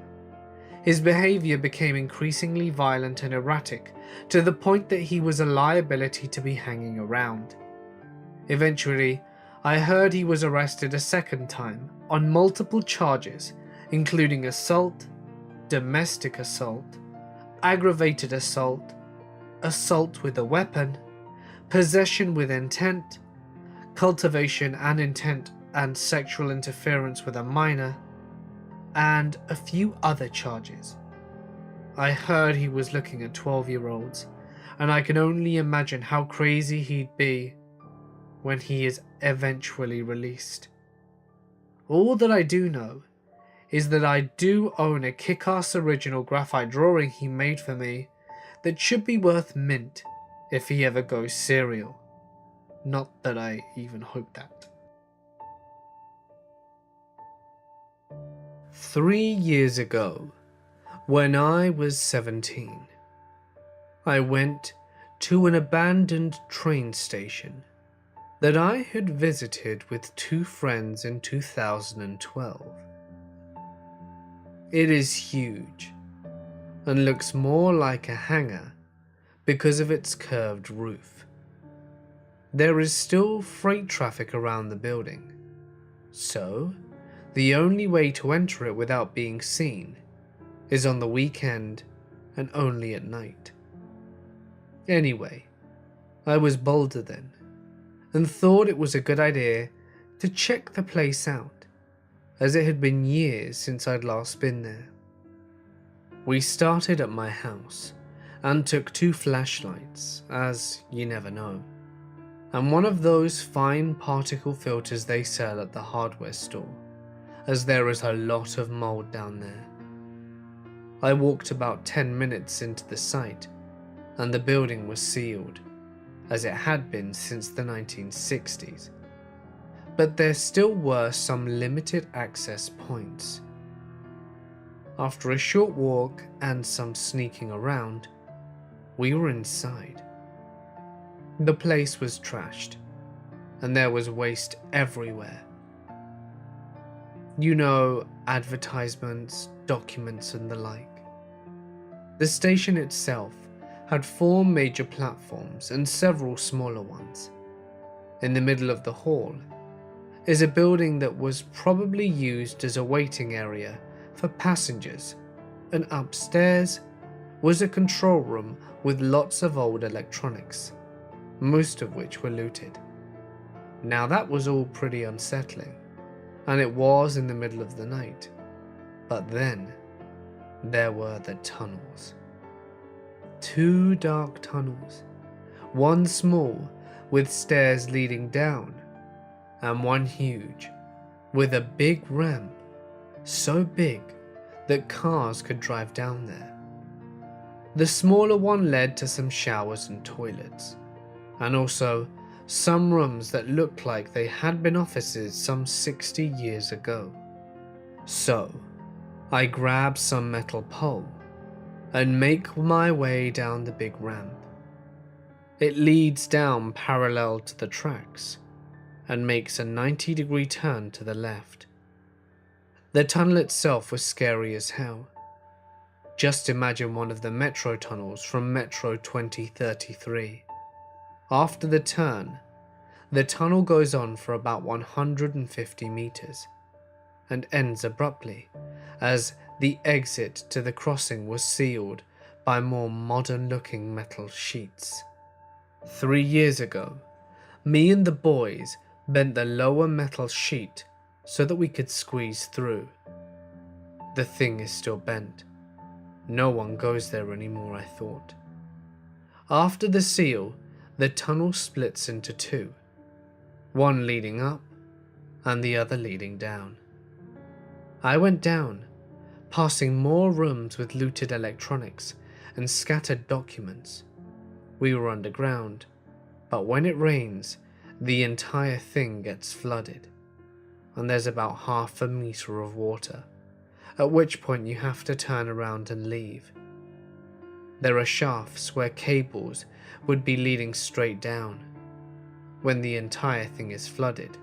His behavior became increasingly violent and erratic to the point that he was a liability to be hanging around. Eventually, I heard he was arrested a 2nd time on multiple charges, including assault, domestic assault, aggravated assault, assault with a weapon, possession with intent, cultivation and intent and sexual interference with a minor, and a few other charges. I heard he was looking at 12-year-olds, and I can only imagine how crazy he'd be when he is eventually released. All that I do know is that I do own a kick-ass original graphite drawing he made for me that should be worth mint if he ever goes serial. Not that I even hope that. 3 years ago, when I was 17, I went to an abandoned train station that I had visited with 2 friends in 2012. It is huge and looks more like a hangar because of its curved roof. There is still freight traffic around the building, so the only way to enter it without being seen is on the weekend and only at night. Anyway, I was bolder then and thought it was a good idea to check the place out, as it had been years since I'd last been there. We started at my house and took 2 flashlights, as you never know, and one of those fine particle filters they sell at the hardware store, as there is a lot of mold down there. I walked about 10 minutes into the site, and the building was sealed, as it had been since the 1960s. But there still were some limited access points. After a short walk and some sneaking around, we were inside. The place was trashed, and there was waste everywhere. You know, advertisements, documents and the like. The station itself had 4 major platforms and several smaller ones. In the middle of the hall is a building that was probably used as a waiting area for passengers, and upstairs was a control room with lots of old electronics, most of which were looted. Now that was all pretty unsettling, and it was in the middle of the night. But then there were the tunnels. 2 dark tunnels, one small with stairs leading down, and one huge with a big ramp, so big that cars could drive down there. The smaller one led to some showers and toilets, and also some rooms that looked like they had been offices some 60 years ago. So I grabbed some metal pole and make my way down the big ramp. It leads down parallel to the tracks and makes a 90-degree turn to the left. The tunnel itself was scary as hell. Just imagine one of the metro tunnels from Metro 2033. After the turn, the tunnel goes on for about 150 meters and ends abruptly as the exit to the crossing was sealed by more modern-looking metal sheets. 3 years ago, me and the boys bent the lower metal sheet so that we could squeeze through. The thing is still bent. No one goes there anymore, I thought. After the seal, the tunnel splits into 2, one leading up and the other leading down. I went down, passing more rooms with looted electronics and scattered documents. We were underground, but when it rains, the entire thing gets flooded, and there's about half a meter of water, at which point you have to turn around and leave. There are shafts where cables would be leading straight down. When the entire thing is flooded,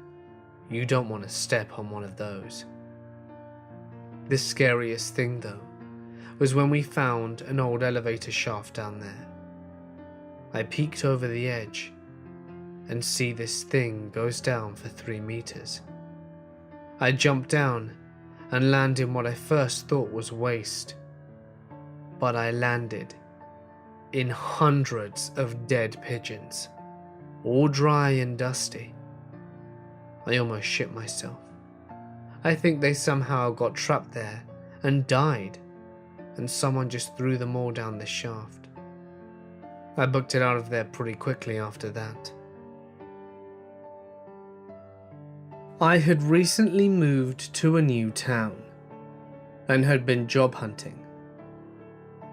you don't want to step on one of those. The scariest thing though was when we found an old elevator shaft down there. I peeked over the edge and see this thing goes down for 3 meters. I jumped down and landed in what I first thought was waste, but I landed in hundreds of dead pigeons, all dry and dusty. I almost shit myself. I think they somehow got trapped there and died, and someone just threw them all down the shaft. I booked it out of there pretty quickly after that. I had recently moved to a new town and had been job hunting.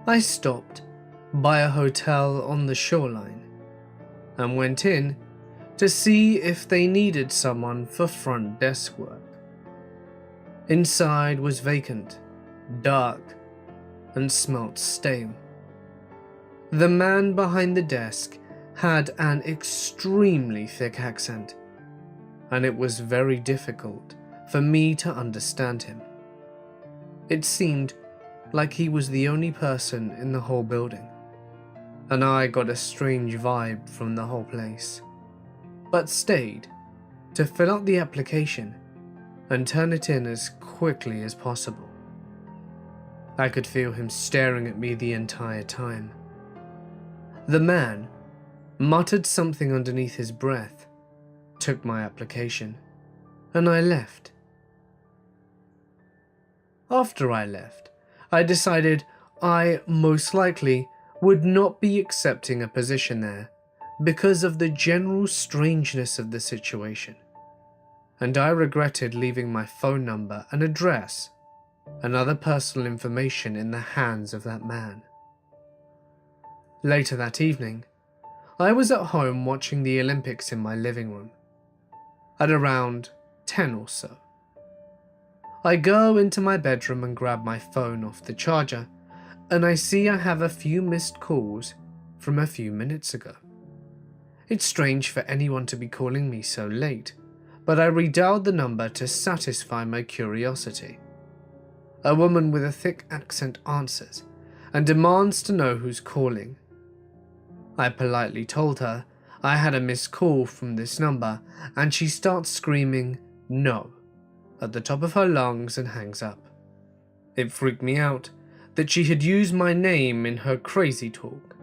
I stopped by a hotel on the shoreline and went in to see if they needed someone for front desk work. Inside was vacant, dark, and smelt stale. The man behind the desk had an extremely thick accent, and it was very difficult for me to understand him. It seemed like he was the only person in the whole building, and I got a strange vibe from the whole place, but stayed to fill out the application and turn it in as quickly as possible. I could feel him staring at me the entire time. The man muttered something underneath his breath, took my application, and I left. After I left, I decided I most likely would not be accepting a position there because of the general strangeness of the situation, and I regretted leaving my phone number and address and other personal information in the hands of that man. Later that evening, I was at home watching the Olympics in my living room. At around 10 or so, I go into my bedroom and grab my phone off the charger, and I see I have a few missed calls from a few minutes ago. It's strange for anyone to be calling me so late, but I redialed the number to satisfy my curiosity. A woman with a thick accent answers and demands to know who's calling. I politely told her I had a missed call from this number, and she starts screaming "no" at the top of her lungs and hangs up. It freaked me out that she had used my name in her crazy talk,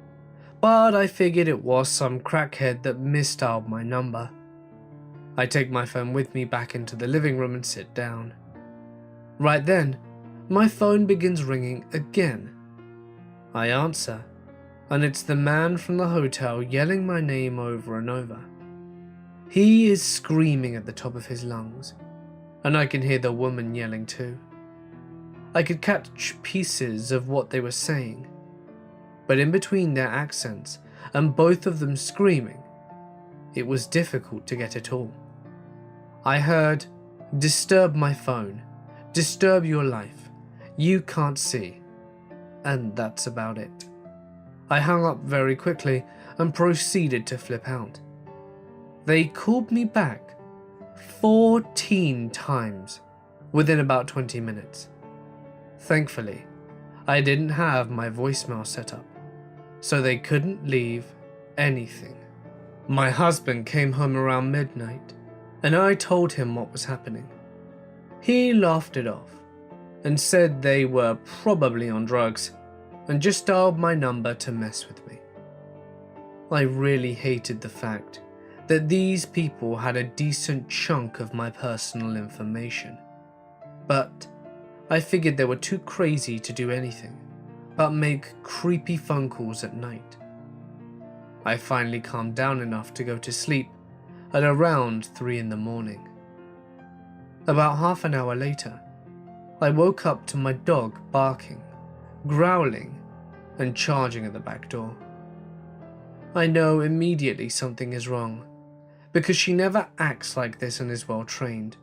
but I figured it was some crackhead that misdialed my number. I take my phone with me back into the living room and sit down. Right then, my phone begins ringing again. I answer, and it's the man from the hotel yelling my name over and over. He is screaming at the top of his lungs, and I can hear the woman yelling too. I could catch pieces of what they were saying, but in between their accents and both of them screaming, it was difficult to get it all. I heard, "Disturb my phone, disturb your life, you can't see," and that's about it. I hung up very quickly and proceeded to flip out. They called me back 14 times within about 20 minutes. Thankfully, I didn't have my voicemail set up, so they couldn't leave anything. My husband came home around midnight, and I told him what was happening. He laughed it off and said they were probably on drugs and just dialed my number to mess with me. I really hated the fact that these people had a decent chunk of my personal information, but I figured they were too crazy to do anything but make creepy phone calls at night. I finally calmed down enough to go to sleep at around 3 in the morning. About half an hour later, I woke up to my dog barking, growling, and charging at the back door. I know immediately something is wrong, because she never acts like this and is well trained.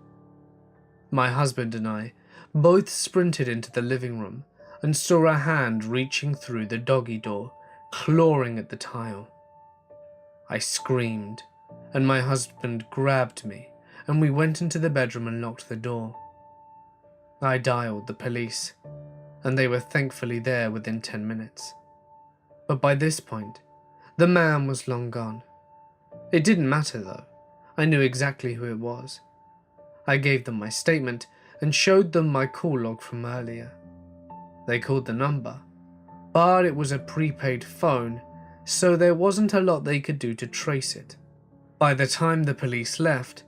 My husband and I both sprinted into the living room and saw a hand reaching through the doggy door, clawing at the tile. I screamed, and my husband grabbed me, and we went into the bedroom and locked the door. I dialed the police, and they were thankfully there within 10 minutes. But by this point, the man was long gone. It didn't matter though, I knew exactly who it was. I gave them my statement and showed them my call log from earlier. They called the number, but it was a prepaid phone, so there wasn't a lot they could do to trace it. By the time the police left,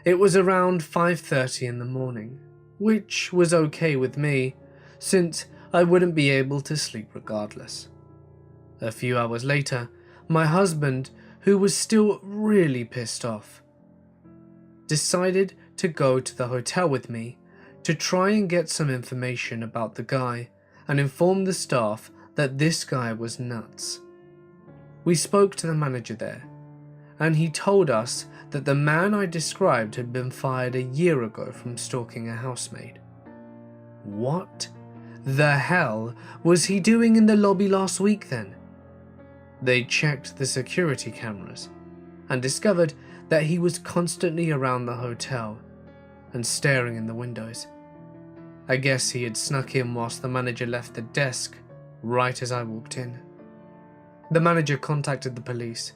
it was around 5:30 in the morning, which was okay with me, since I wouldn't be able to sleep regardless. A few hours later, my husband, who was still really pissed off, decided to go to the hotel with me to try and get some information about the guy and inform the staff that this guy was nuts. We spoke to the manager there, and he told us that the man I described had been fired a year ago from stalking a housemaid. What the hell was he doing in the lobby last week then? They checked the security cameras and discovered that he was constantly around the hotel and staring in the windows. I guess he had snuck in whilst the manager left the desk right as I walked in. The manager contacted the police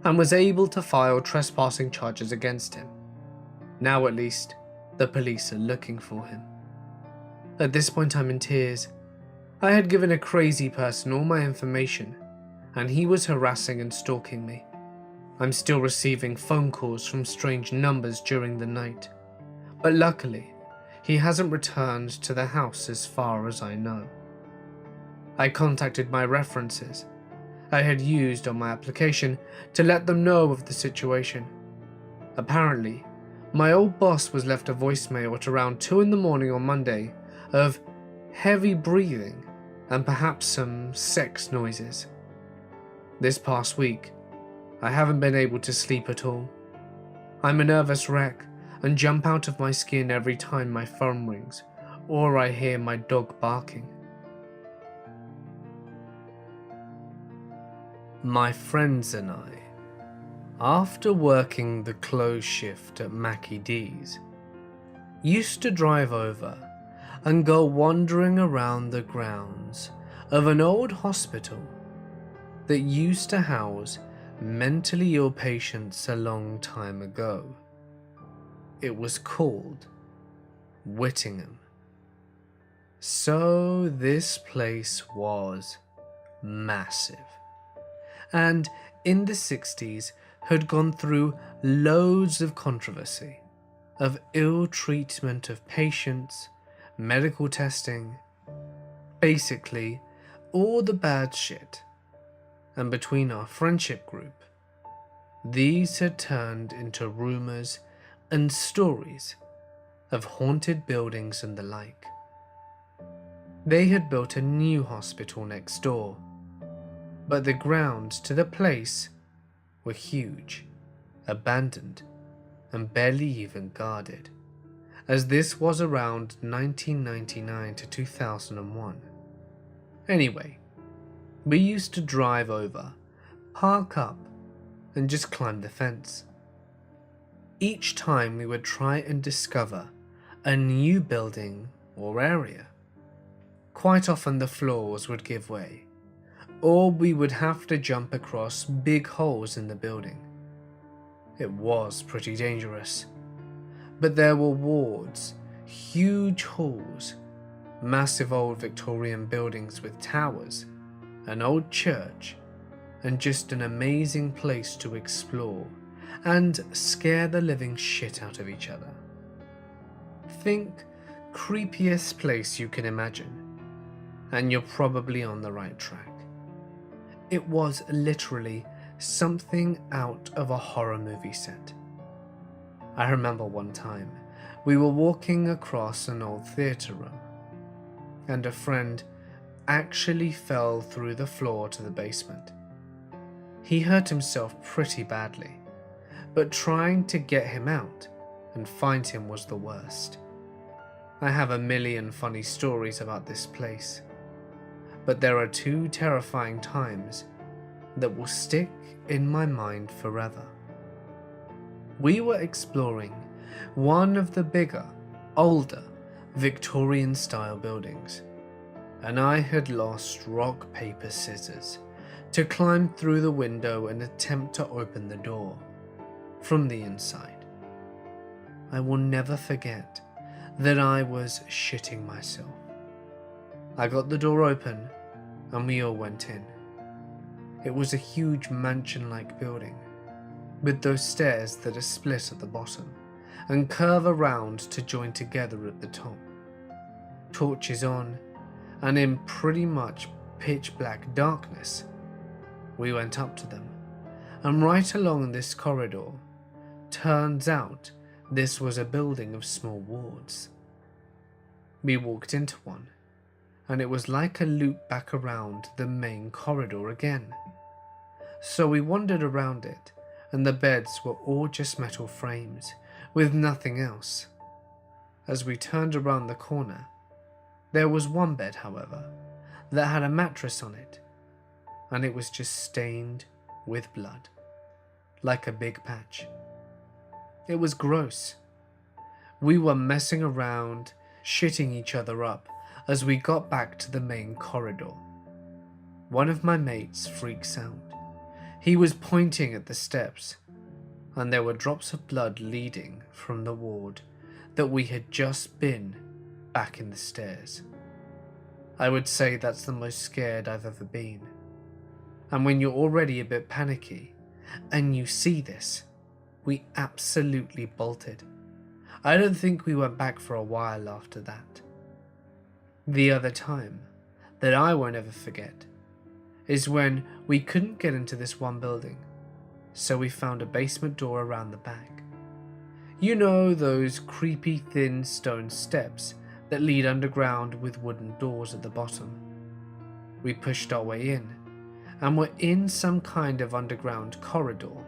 and was able to file trespassing charges against him. Now at least, the police are looking for him. At this point I'm in tears. I had given a crazy person all my information, and he was harassing and stalking me. I'm still receiving phone calls from strange numbers during the night, but luckily, he hasn't returned to the house as far as I know. I contacted my references I had used on my application to let them know of the situation. Apparently, my old boss was left a voicemail at around 2 in the morning on Monday of heavy breathing and perhaps some sex noises. This past week, I haven't been able to sleep at all. I'm a nervous wreck and jump out of my skin every time my phone rings or I hear my dog barking. My friends and I, after working the close shift at Mackie D's, used to drive over and go wandering around the grounds of an old hospital that used to house mentally ill patients a long time ago. It was called Whittingham. So this place was massive, and in the 60s had gone through loads of controversy, of ill treatment of patients, medical testing, basically all the bad shit. And between our friendship group, these had turned into rumors and stories of haunted buildings and the like. They had built a new hospital next door, but the grounds to the place were huge, abandoned, and barely even guarded, as this was around 1999 to 2001. Anyway, we used to drive over, park up, and just climb the fence. Each time we would try and discover a new building or area. Quite often the floors would give way, or we would have to jump across big holes in the building. It was pretty dangerous, but there were wards, huge halls, massive old Victorian buildings with towers, an old church, and just an amazing place to explore and scare the living shit out of each other. Think creepiest place you can imagine, and you're probably on the right track. It was literally something out of a horror movie set. I remember one time we were walking across an old theatre room, and a friend actually fell through the floor to the basement. He hurt himself pretty badly, but trying to get him out and find him was the worst. I have a million funny stories about this place, but there are two terrifying times that will stick in my mind forever. We were exploring one of the bigger, older, Victorian-style buildings, and I had lost rock, paper, scissors to climb through the window and attempt to open the door from the inside. I will never forget that I was shitting myself. I got the door open and we all went in. It was a huge mansion-like building with those stairs that are split at the bottom and curve around to join together at the top. Torches on, and in pretty much pitch black darkness, we went up to them, and right along this corridor, turns out this was a building of small wards. We walked into one, and it was like a loop back around the main corridor again. So we wandered around it, and the beds were all just metal frames, with nothing else. As we turned around the corner, there was one bed, however, that had a mattress on it, and it was just stained with blood, like a big patch. It was gross. We were messing around, shitting each other up as we got back to the main corridor. One of my mates freaks out. He was pointing at the steps, and there were drops of blood leading from the ward that we had just been back in the stairs. I would say that's the most scared I've ever been. And when you're already a bit panicky and you see this, we absolutely bolted. I don't think we went back for a while after that. The other time that I won't ever forget is when we couldn't get into this one building, so we found a basement door around the back. You know, those creepy thin stone steps that lead underground with wooden doors at the bottom. We pushed our way in, and were in some kind of underground corridor.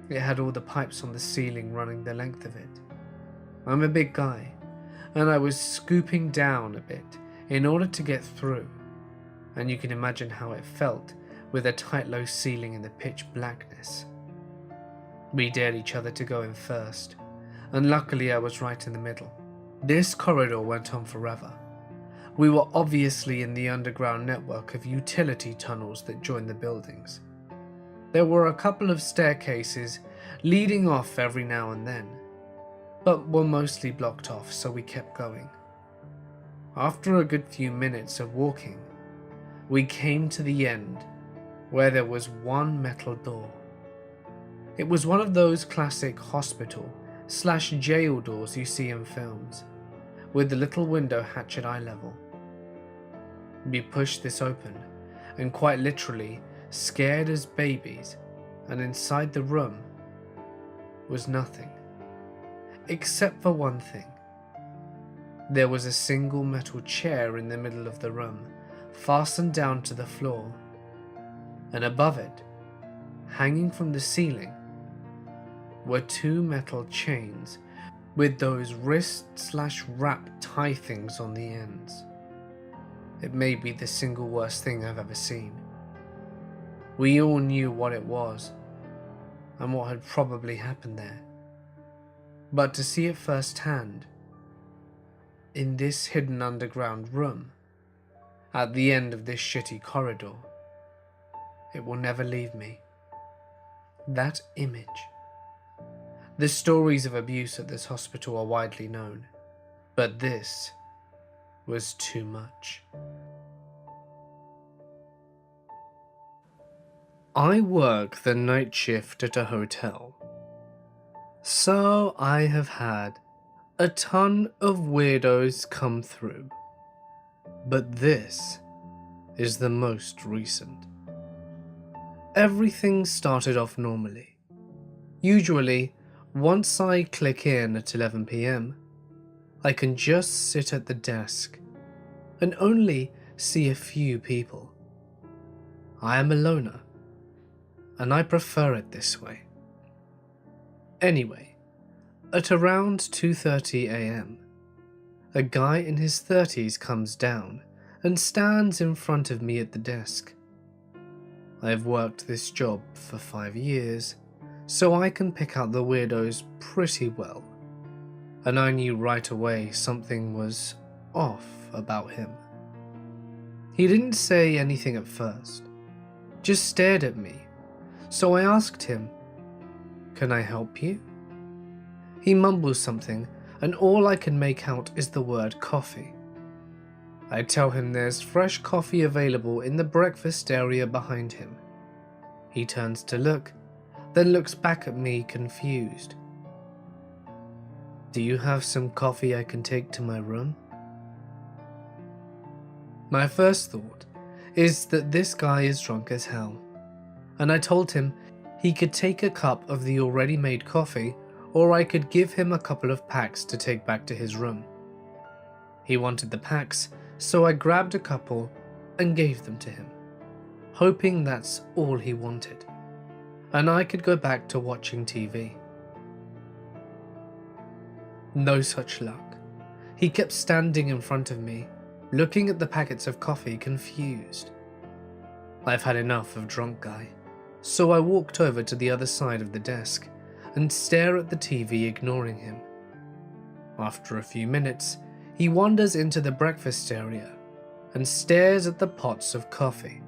It had all the pipes on the ceiling running the length of it. I'm a big guy, and I was scooping down a bit in order to get through, and you can imagine how it felt with a tight low ceiling in the pitch blackness. We dared each other to go in first, and luckily I was right in the middle. This corridor went on forever. We were obviously in the underground network of utility tunnels that join the buildings. There were a couple of staircases leading off every now and then, but were mostly blocked off, so we kept going. After a good few minutes of walking, we came to the end where there was one metal door. It was one of those classic hospital/jail doors you see in films, with the little window hatch at eye level. We pushed this open and quite literally scared as babies, and inside the room was nothing, except for one thing. There was a single metal chair in the middle of the room, fastened down to the floor, and above it, hanging from the ceiling, were two metal chains with those wrist/wrap tie things on the ends. It may be the single worst thing I've ever seen. We all knew what it was and what had probably happened there, but to see it firsthand, in this hidden underground room, at the end of this shitty corridor, it will never leave me. That image. The stories of abuse at this hospital are widely known, but this was too much. I work the night shift at a hotel, so I have had a ton of weirdos come through, but this is the most recent. Everything started off normally. Usually, once I click in at 11 PM, I can just sit at the desk and only see a few people. I am a loner, and I prefer it this way. Anyway, at around 2:30 AM, a guy in his 30s comes down and stands in front of me at the desk. I have worked this job for 5 years, so I can pick out the weirdos pretty well, and I knew right away something was off about him. He didn't say anything at first, just stared at me, so I asked him, "Can I help you?" He mumbles something, and all I can make out is the word coffee. I tell him there's fresh coffee available in the breakfast area behind him. He turns to look, then looks back at me confused. "Do you have some coffee I can take to my room?" My first thought is that this guy is drunk as hell, and I told him he could take a cup of the already made coffee, or I could give him a couple of packs to take back to his room. He wanted the packs, so I grabbed a couple and gave them to him, hoping that's all he wanted, and I could go back to watching TV. No such luck. He kept standing in front of me, looking at the packets of coffee confused. I've had enough of drunk guy, so I walked over to the other side of the desk and stare at the TV, ignoring him. After a few minutes, he wanders into the breakfast area and stares at the pots of coffee.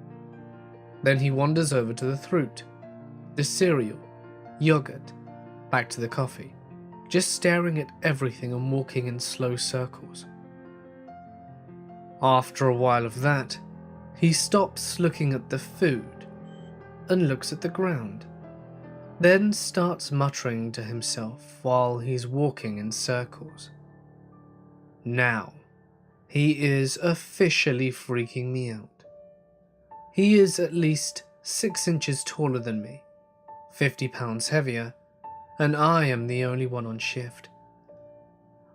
Then he wanders over to the fruit, the cereal, yogurt, back to the coffee, just staring at everything and walking in slow circles. After a while of that, he stops looking at the food and looks at the ground, then starts muttering to himself while he's walking in circles. Now, he is officially freaking me out. He is at least 6 inches taller than me, 50 pounds heavier, and I am the only one on shift.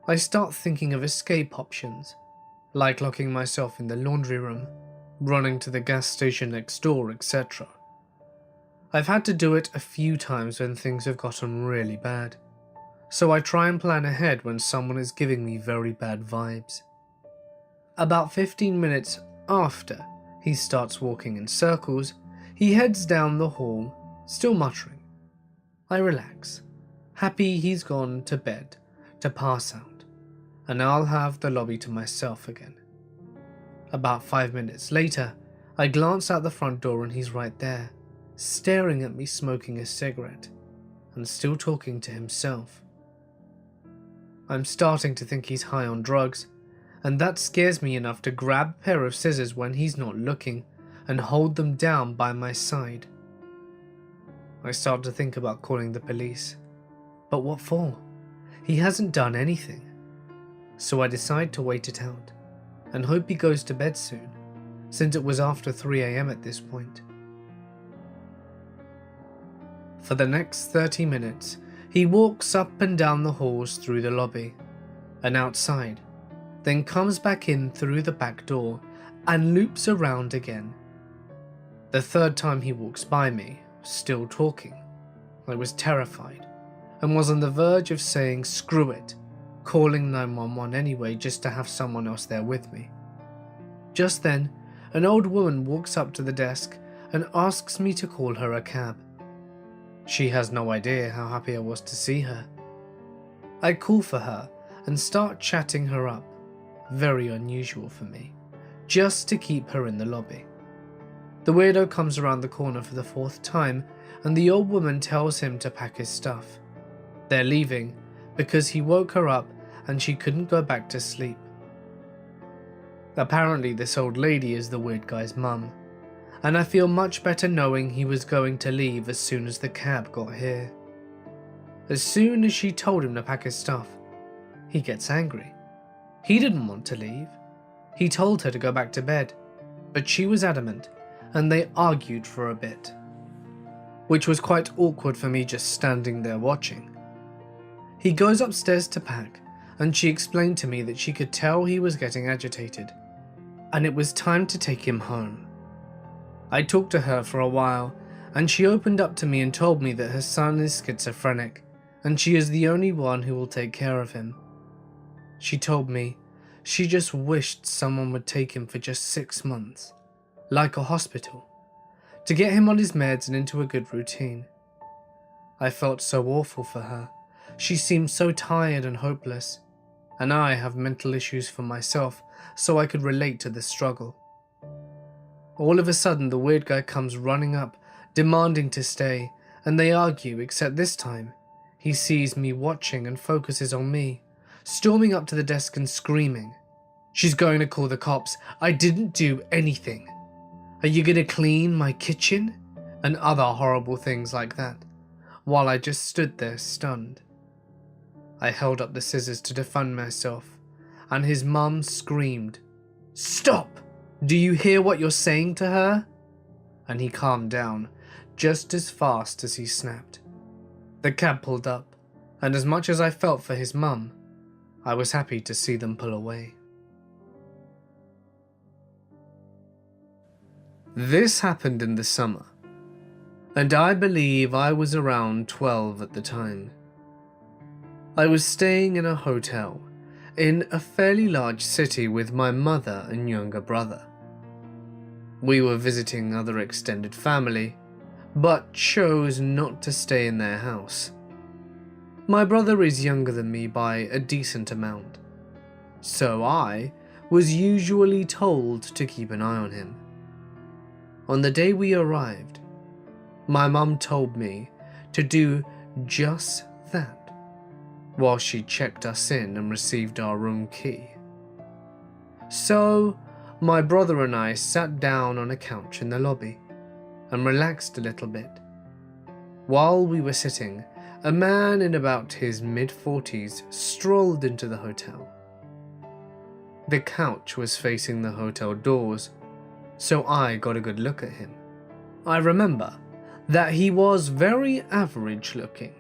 I start thinking of escape options, like locking myself in the laundry room, running to the gas station next door, etc. I've had to do it a few times when things have gotten really bad, so I try and plan ahead when someone is giving me very bad vibes. About 15 minutes after he starts walking in circles, he heads down the hall, still muttering. I relax, happy he's gone to bed to pass out, and I'll have the lobby to myself again. About 5 minutes later, I glance out the front door and he's right there, staring at me smoking a cigarette and still talking to himself. I'm starting to think he's high on drugs, and that scares me enough to grab a pair of scissors when he's not looking and hold them down by my side. I start to think about calling the police, but what for? He hasn't done anything. So I decide to wait it out and hope he goes to bed soon, since it was after 3 AM at this point. For the next 30 minutes, he walks up and down the halls through the lobby and outside, then comes back in through the back door and loops around again. The third time he walks by me, still talking, I was terrified and was on the verge of saying screw it, calling 911 anyway just to have someone else there with me. Just then, an old woman walks up to the desk and asks me to call her a cab. She has no idea how happy I was to see her. I call for her and start chatting her up, very unusual for me, just to keep her in the lobby. The weirdo comes around the corner for the 4th time and the old woman tells him to pack his stuff. They're leaving because he woke her up and she couldn't go back to sleep. Apparently this old lady is the weird guy's mum, and I feel much better knowing he was going to leave as soon as the cab got here. As soon as she told him to pack his stuff, he gets angry. He didn't want to leave. He told her to go back to bed, but she was adamant, and they argued for a bit, which was quite awkward for me just standing there watching. He goes upstairs to pack, and she explained to me that she could tell he was getting agitated, and it was time to take him home. I talked to her for a while, and she opened up to me and told me that her son is schizophrenic, and she is the only one who will take care of him. She told me she just wished someone would take him for just 6 months, like a hospital, to get him on his meds and into a good routine. I felt so awful for her. She seemed so tired and hopeless, and I have mental issues for myself, so I could relate to the struggle. All of a sudden, the weird guy comes running up, demanding to stay, and they argue, except this time, he sees me watching and focuses on me, storming up to the desk and screaming, "She's going to call the cops. I didn't do anything. Are you going to clean my kitchen?" And other horrible things like that, while I just stood there stunned. I held up the scissors to defend myself, and his mum screamed, "Stop! Do you hear what you're saying to her?" And he calmed down, just as fast as he snapped. The cab pulled up, and as much as I felt for his mum, I was happy to see them pull away. This happened in the summer, and I believe I was around 12 at the time. I was staying in a hotel in a fairly large city with my mother and younger brother. We were visiting other extended family, but chose not to stay in their house. My brother is younger than me by a decent amount, so I was usually told to keep an eye on him. On the day we arrived, my mum told me to do just that while she checked us in and received our room key. So, my brother and I sat down on a couch in the lobby and relaxed a little bit. While we were sitting, a man in about his mid-40s strolled into the hotel. The couch was facing the hotel doors, so I got a good look at him. I remember that he was very average looking.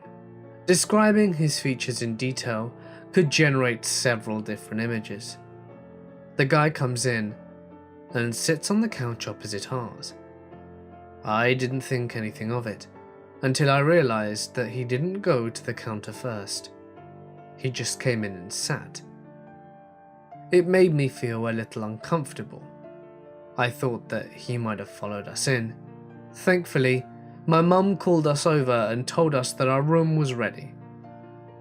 Describing his features in detail could generate several different images. The guy comes in and sits on the couch opposite ours. I didn't think anything of it until I realized that he didn't go to the counter first. He just came in and sat. It made me feel a little uncomfortable. I thought that he might have followed us in. Thankfully, my mum called us over and told us that our room was ready.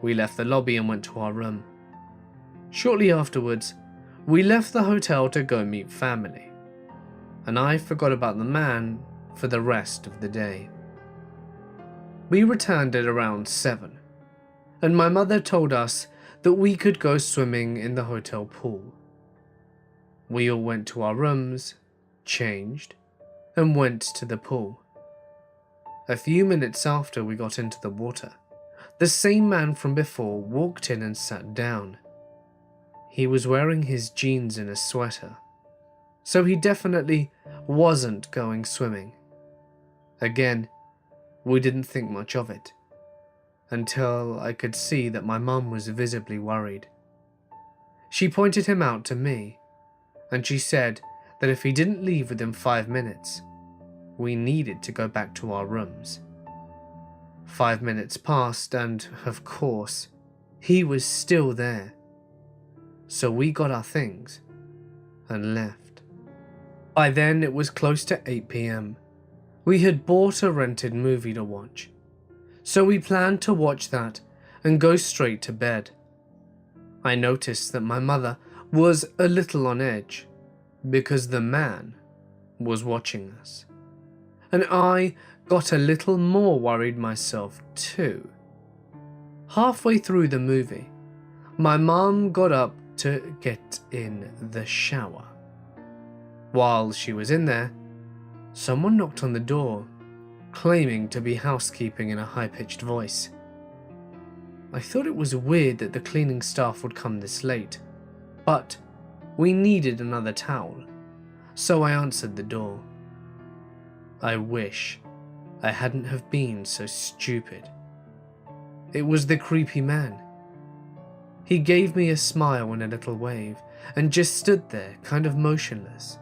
We left the lobby and went to our room. Shortly afterwards, We left the hotel to go meet family, and I forgot about the man for the rest of the day. We returned at around 7, and my mother told us that we could go swimming in the hotel pool. We all went to our rooms, changed, and went to the pool. A few minutes after we got into the water, the same man from before walked in and sat down. He was wearing his jeans and a sweater, so he definitely wasn't going swimming. Again, we didn't think much of it, until I could see that my mum was visibly worried. She pointed him out to me, and she said that if he didn't leave within 5 minutes, we needed to go back to our rooms. 5 minutes passed, and of course, he was still there. So we got our things and left. By then it was close to 8 p.m. We had bought a rented movie to watch, so we planned to watch that and go straight to bed. I noticed that my mother was a little on edge because the man was watching us, and I got a little more worried myself too. Halfway through the movie, my mum got up to get in the shower. While she was in there, someone knocked on the door, claiming to be housekeeping in a high-pitched voice. I thought it was weird that the cleaning staff would come this late, but we needed another towel, so I answered the door. I wish I hadn't have been so stupid. It was the creepy man. He gave me a smile and a little wave, and just stood there, kind of motionless.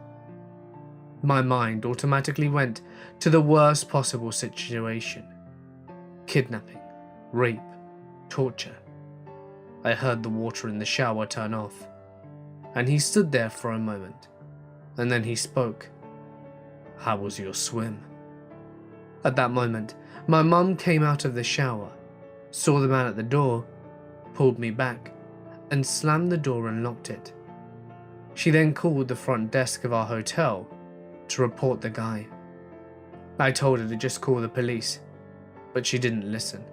My mind automatically went to the worst possible situation. Kidnapping, rape, torture. I heard the water in the shower turn off, and he stood there for a moment, and then he spoke. "How was your swim?" At that moment, my mum came out of the shower, saw the man at the door, pulled me back, and slammed the door and locked it. She then called the front desk of our hotel to report the guy. I told her to just call the police, but she didn't listen,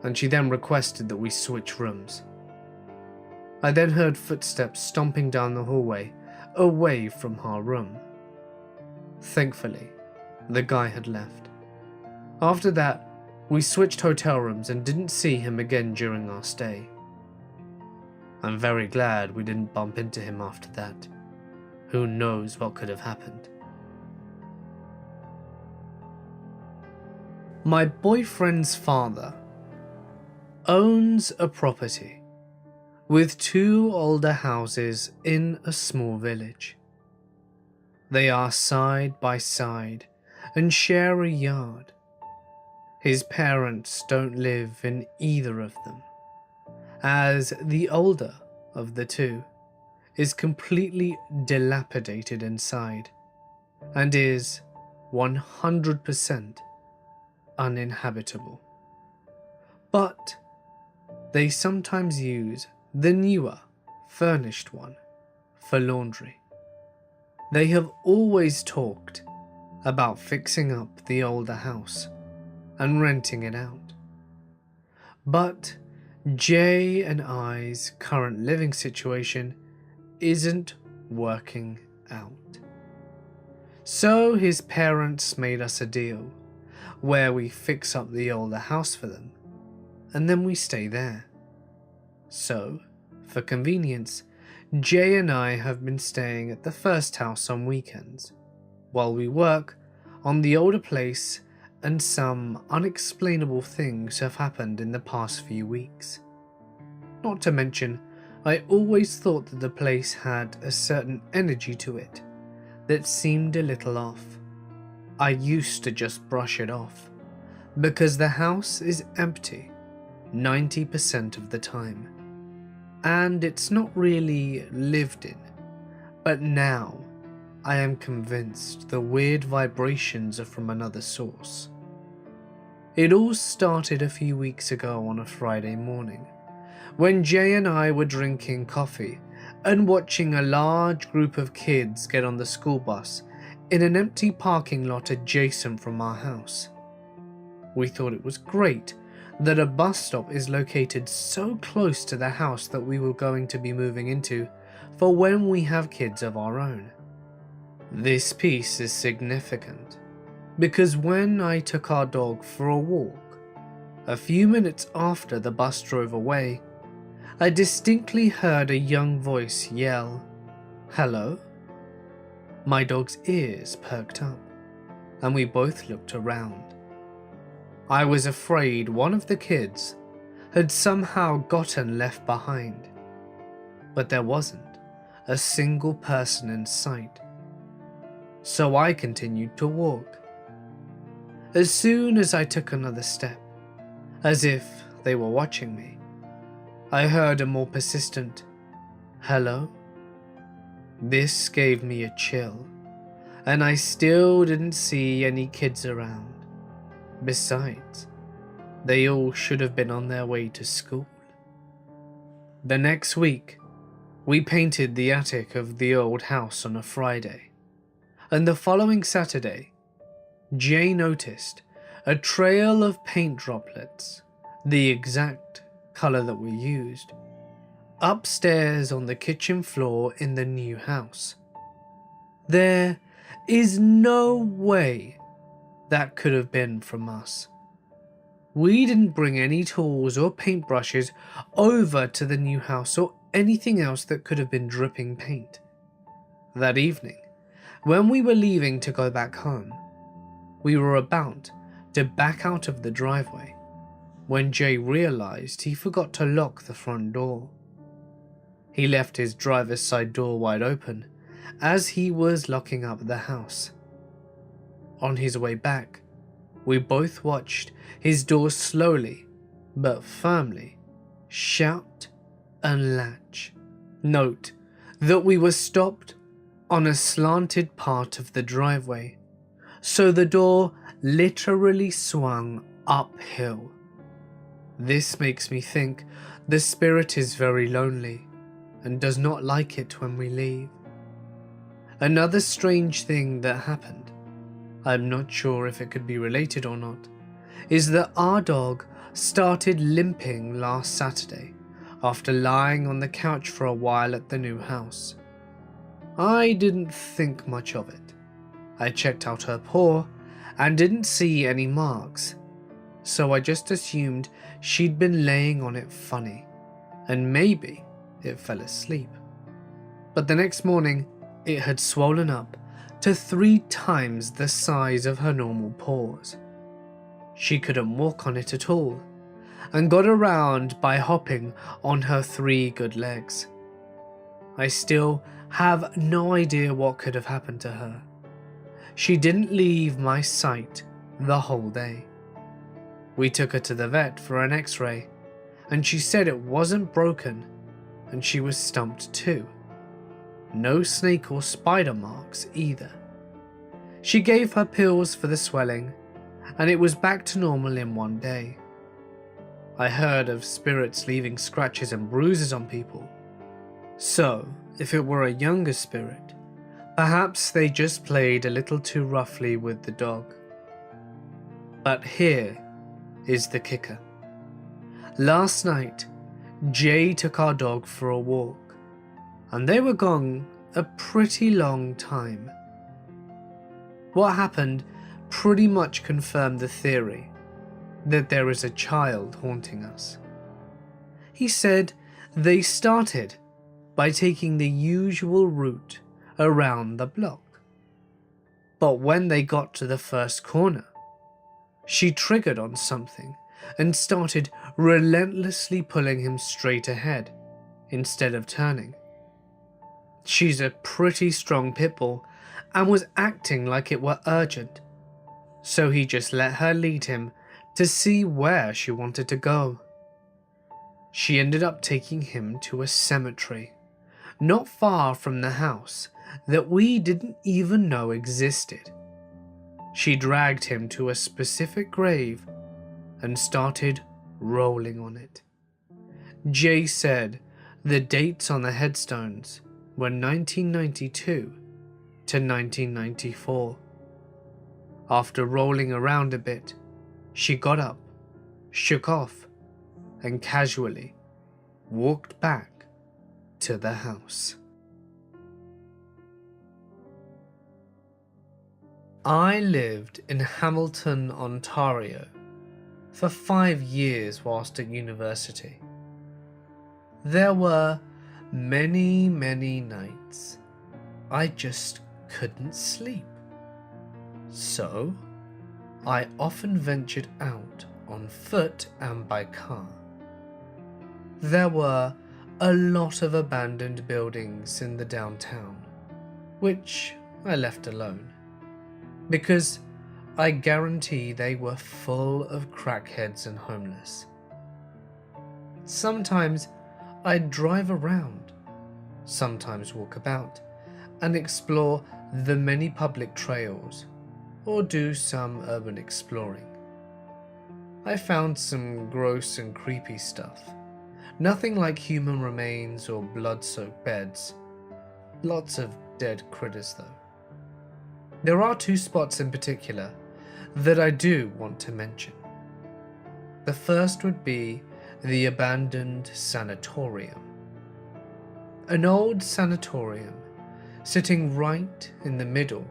and she then requested that we switch rooms. I then heard footsteps stomping down the hallway away from our room. Thankfully, the guy had left. After that, we switched hotel rooms and didn't see him again during our stay. I'm very glad we didn't bump into him after that. Who knows what could have happened. My boyfriend's father owns a property with 2 older houses in a small village. They are side by side and share a yard. His parents don't live in either of them, as the older of the 2 is completely dilapidated inside and is 100% uninhabitable. But they sometimes use the newer, furnished one for laundry. They have always talked about fixing up the older house and renting it out. But Jay and I's current living situation isn't working out. So his parents made us a deal where we fix up the older house for them, and then we stay there. So, for convenience, Jay and I have been staying at the first house on weekends, while we work on the older place, and some unexplainable things have happened in the past few weeks. Not to mention, I always thought that the place had a certain energy to it that seemed a little off. I used to just brush it off, because the house is empty 90% of the time, and it's not really lived in. But now, I am convinced the weird vibrations are from another source. It all started a few weeks ago on a Friday morning, when Jay and I were drinking coffee and watching a large group of kids get on the school bus in an empty parking lot adjacent from our house. We thought it was great that a bus stop is located so close to the house that we were going to be moving into for when we have kids of our own. This piece is significant because when I took our dog for a walk, a few minutes after the bus drove away, I distinctly heard a young voice yell, "Hello?" My dog's ears perked up, and we both looked around. I was afraid one of the kids had somehow gotten left behind, but there wasn't a single person in sight. So I continued to walk. As soon as I took another step, as if they were watching me, I heard a more persistent, "Hello?" This gave me a chill, and I still didn't see any kids around. Besides, they all should have been on their way to school. The next week, we painted the attic of the old house on a Friday, and the following Saturday, Jay noticed a trail of paint droplets, the exact color that we used, upstairs on the kitchen floor in the new house. There is no way that could have been from us. We didn't bring any tools or paintbrushes over to the new house or anything else that could have been dripping paint. That evening, when we were leaving to go back home, we were about to back out of the driveway when Jay realized he forgot to lock the front door. He left his driver's side door wide open as he was locking up the house. On his way back, we both watched his door slowly but firmly shut and latch. Note that we were stopped on a slanted part of the driveway, so the door literally swung uphill. This makes me think the spirit is very lonely and does not like it when we leave. Another strange thing that happened, I'm not sure if it could be related or not, is that our dog started limping last Saturday after lying on the couch for a while at the new house. I didn't think much of it. I checked out her paw and didn't see any marks, so I just assumed she'd been laying on it funny, and maybe it fell asleep. But the next morning, it had swollen up to 3 times the size of her normal paws. She couldn't walk on it at all, and got around by hopping on her 3 good legs. I still have no idea what could have happened to her. She didn't leave my sight the whole day. We took her to the vet for an x-ray, and she said it wasn't broken, and she was stumped too. No snake or spider marks either. She gave her pills for the swelling, and it was back to normal in 1 day. I heard of spirits leaving scratches and bruises on people. So, if it were a younger spirit, perhaps they just played a little too roughly with the dog. But here is the kicker. Last night, Jay took our dog for a walk, and they were gone a pretty long time. What happened pretty much confirmed the theory that there is a child haunting us. He said they started by taking the usual route around the block, but when they got to the first corner, she triggered on something and started relentlessly pulling him straight ahead instead of turning. She's a pretty strong pit bull and was acting like it were urgent, so he just let her lead him to see where she wanted to go. She ended up taking him to a cemetery not far from the house that we didn't even know existed. She dragged him to a specific grave and started rolling on it. Jay said The dates on the headstones were 1992 to 1994. After rolling around a bit, she got up, shook off, and casually walked back to the house. I lived in Hamilton, Ontario for 5 years whilst at university. There were many nights I just couldn't sleep. So I often ventured out on foot and by car. There were a lot of abandoned buildings in the downtown, which I left alone, because I guarantee they were full of crackheads and homeless. Sometimes I'd drive around, sometimes walk about, and explore the many public trails, or do some urban exploring. I found some gross and creepy stuff. Nothing like human remains or blood-soaked beds. Lots of dead critters though. There are 2 spots in particular that I do want to mention. The first would be the abandoned sanatorium. An old sanatorium sitting right in the middle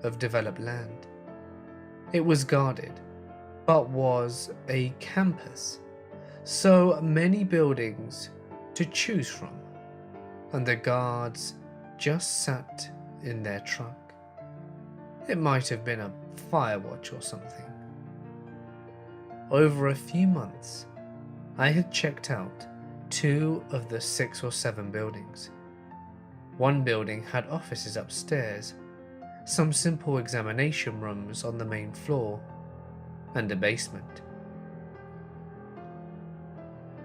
of developed land. It was guarded, but was a campus, so many buildings to choose from, and the guards just sat in their truck. It might have been a fire watch or something. Over a few months, I had checked out 2 of the 6 or 7 buildings. One building had offices upstairs, some simple examination rooms on the main floor, and a basement.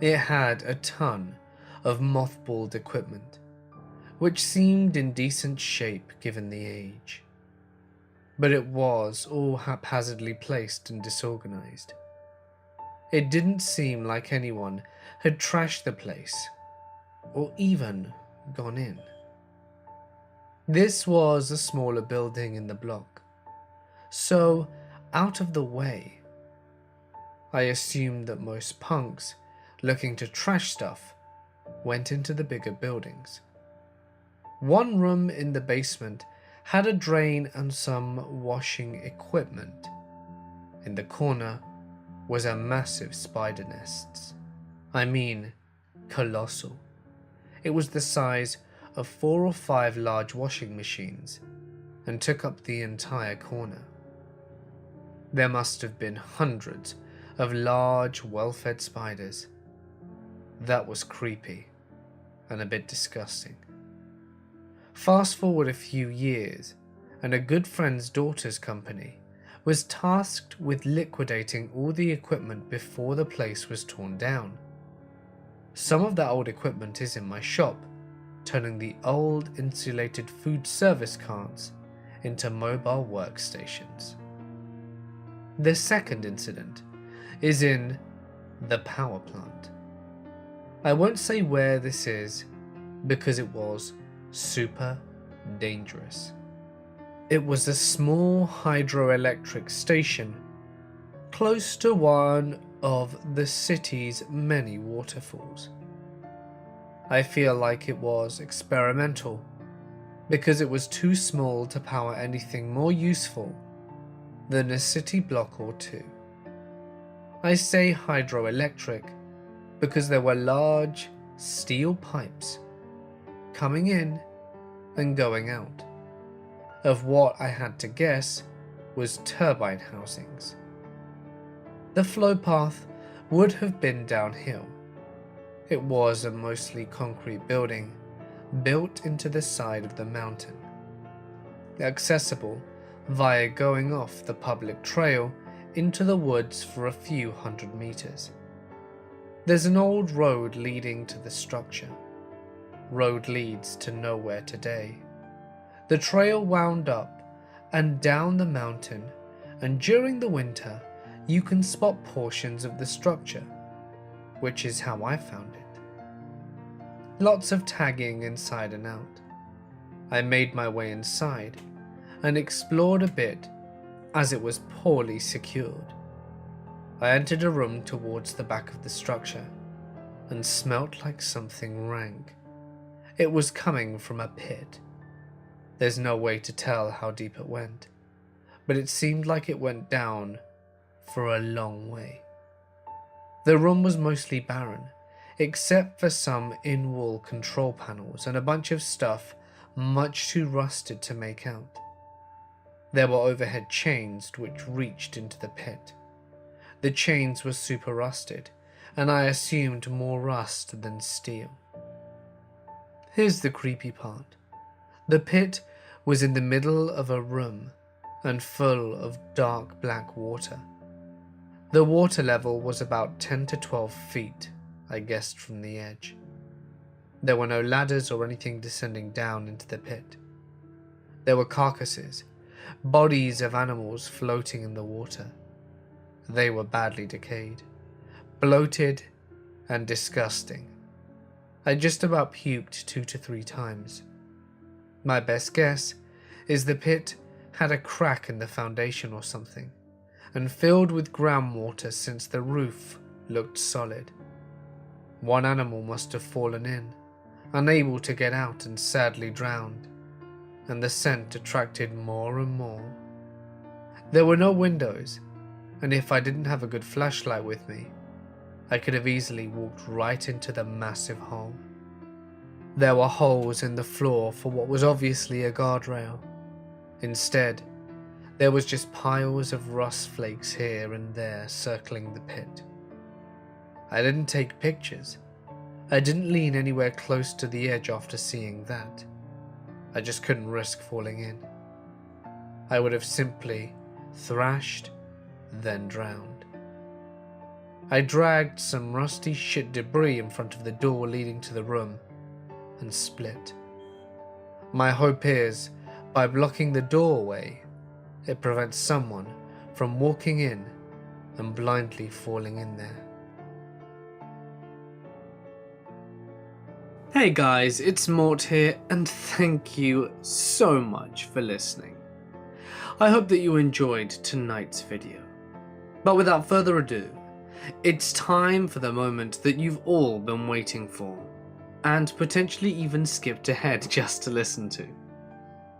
It had a ton of mothballed equipment, which seemed in decent shape given the age. But it was all haphazardly placed and disorganized. It didn't seem like anyone had trashed the place, or even gone in. This was a smaller building in the block, so out of the way. I assumed that most punks looking to trash stuff went into the bigger buildings. One room in the basement had a drain and some washing equipment. In the corner was a massive spider nest. I mean, colossal. It was the size of 4 or 5 large washing machines and took up the entire corner. There must have been hundreds of large, well-fed spiders. That was creepy and a bit disgusting. Fast forward a few years, and a good friend's daughter's company was tasked with liquidating all the equipment before the place was torn down. Some of that old equipment is in my shop, turning the old insulated food service carts into mobile workstations. The second incident is in the power plant. I won't say where this is because it was super dangerous. It was a small hydroelectric station close to one of the city's many waterfalls. I feel like it was experimental because it was too small to power anything more useful than a city block or 2. I say hydroelectric because there were large steel pipes coming in and going out of what I had to guess was turbine housings. The flow path would have been downhill. It was a mostly concrete building built into the side of the mountain, accessible via going off the public trail into the woods for a few hundred meters. There's an old road leading to the structure. Road leads to nowhere today. The trail wound up and down the mountain, and during the winter you can spot portions of the structure, which is how I found it. lots of tagging inside and out. I made my way inside and explored a bit as it was poorly secured. I entered a room towards the back of the structure and smelt like something rank. It was coming from a pit. There's no way to tell how deep it went, but it seemed like it went down for a long way. The room was mostly barren, except for some in-wall control panels and a bunch of stuff much too rusted to make out. There were overhead chains which reached into the pit. The chains were super rusted, and I assumed more rust than steel. Here's the creepy part. The pit was in the middle of a room and full of dark black water. The water level was about 10 to 12 feet, I guessed from the edge. There were no ladders or anything descending down into the pit. There were carcasses, bodies of animals floating in the water. They were badly decayed, bloated, and disgusting. I just about puked 2 to 3 times. My best guess is the pit had a crack in the foundation or something, and filled with groundwater since the roof looked solid. One animal must have fallen in, unable to get out and sadly drowned, and the scent attracted more and more. There were no windows, and if I didn't have a good flashlight with me, I could have easily walked right into the massive hole. There were holes in the floor for what was obviously a guardrail. Instead, there was just piles of rust flakes here and there circling the pit. I didn't take pictures. I didn't lean anywhere close to the edge after seeing that. I just couldn't risk falling in. I would have simply thrashed, then drowned. I dragged some rusty shit debris in front of the door leading to the room and split. My hope is, by blocking the doorway, it prevents someone from walking in and blindly falling in there. Hey guys, it's Mort here, and thank you so much for listening. I hope that you enjoyed tonight's video. But without further ado, it's time for the moment that you've all been waiting for, and potentially even skipped ahead just to listen to.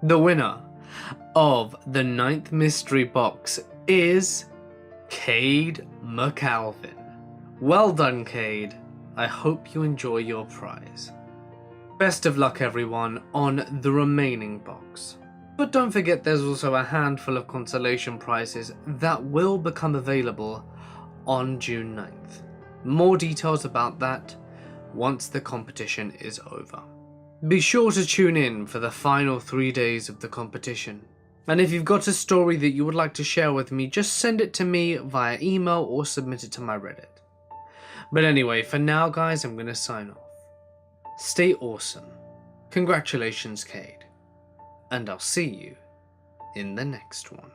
The winner of the 9th mystery box is Cade McAlvin. Well done, Cade. I hope you enjoy your prize. Best of luck everyone on the remaining box. But don't forget there's also a handful of consolation prizes that will become available on June 9th. More details about that once the competition is over. Be sure to tune in for the final 3 days of the competition. And if you've got a story that you would like to share with me, just send it to me via email or submit it to my Reddit. But anyway, for now guys, I'm going to sign off. Stay awesome. Congratulations, Cade. And I'll see you in the next one.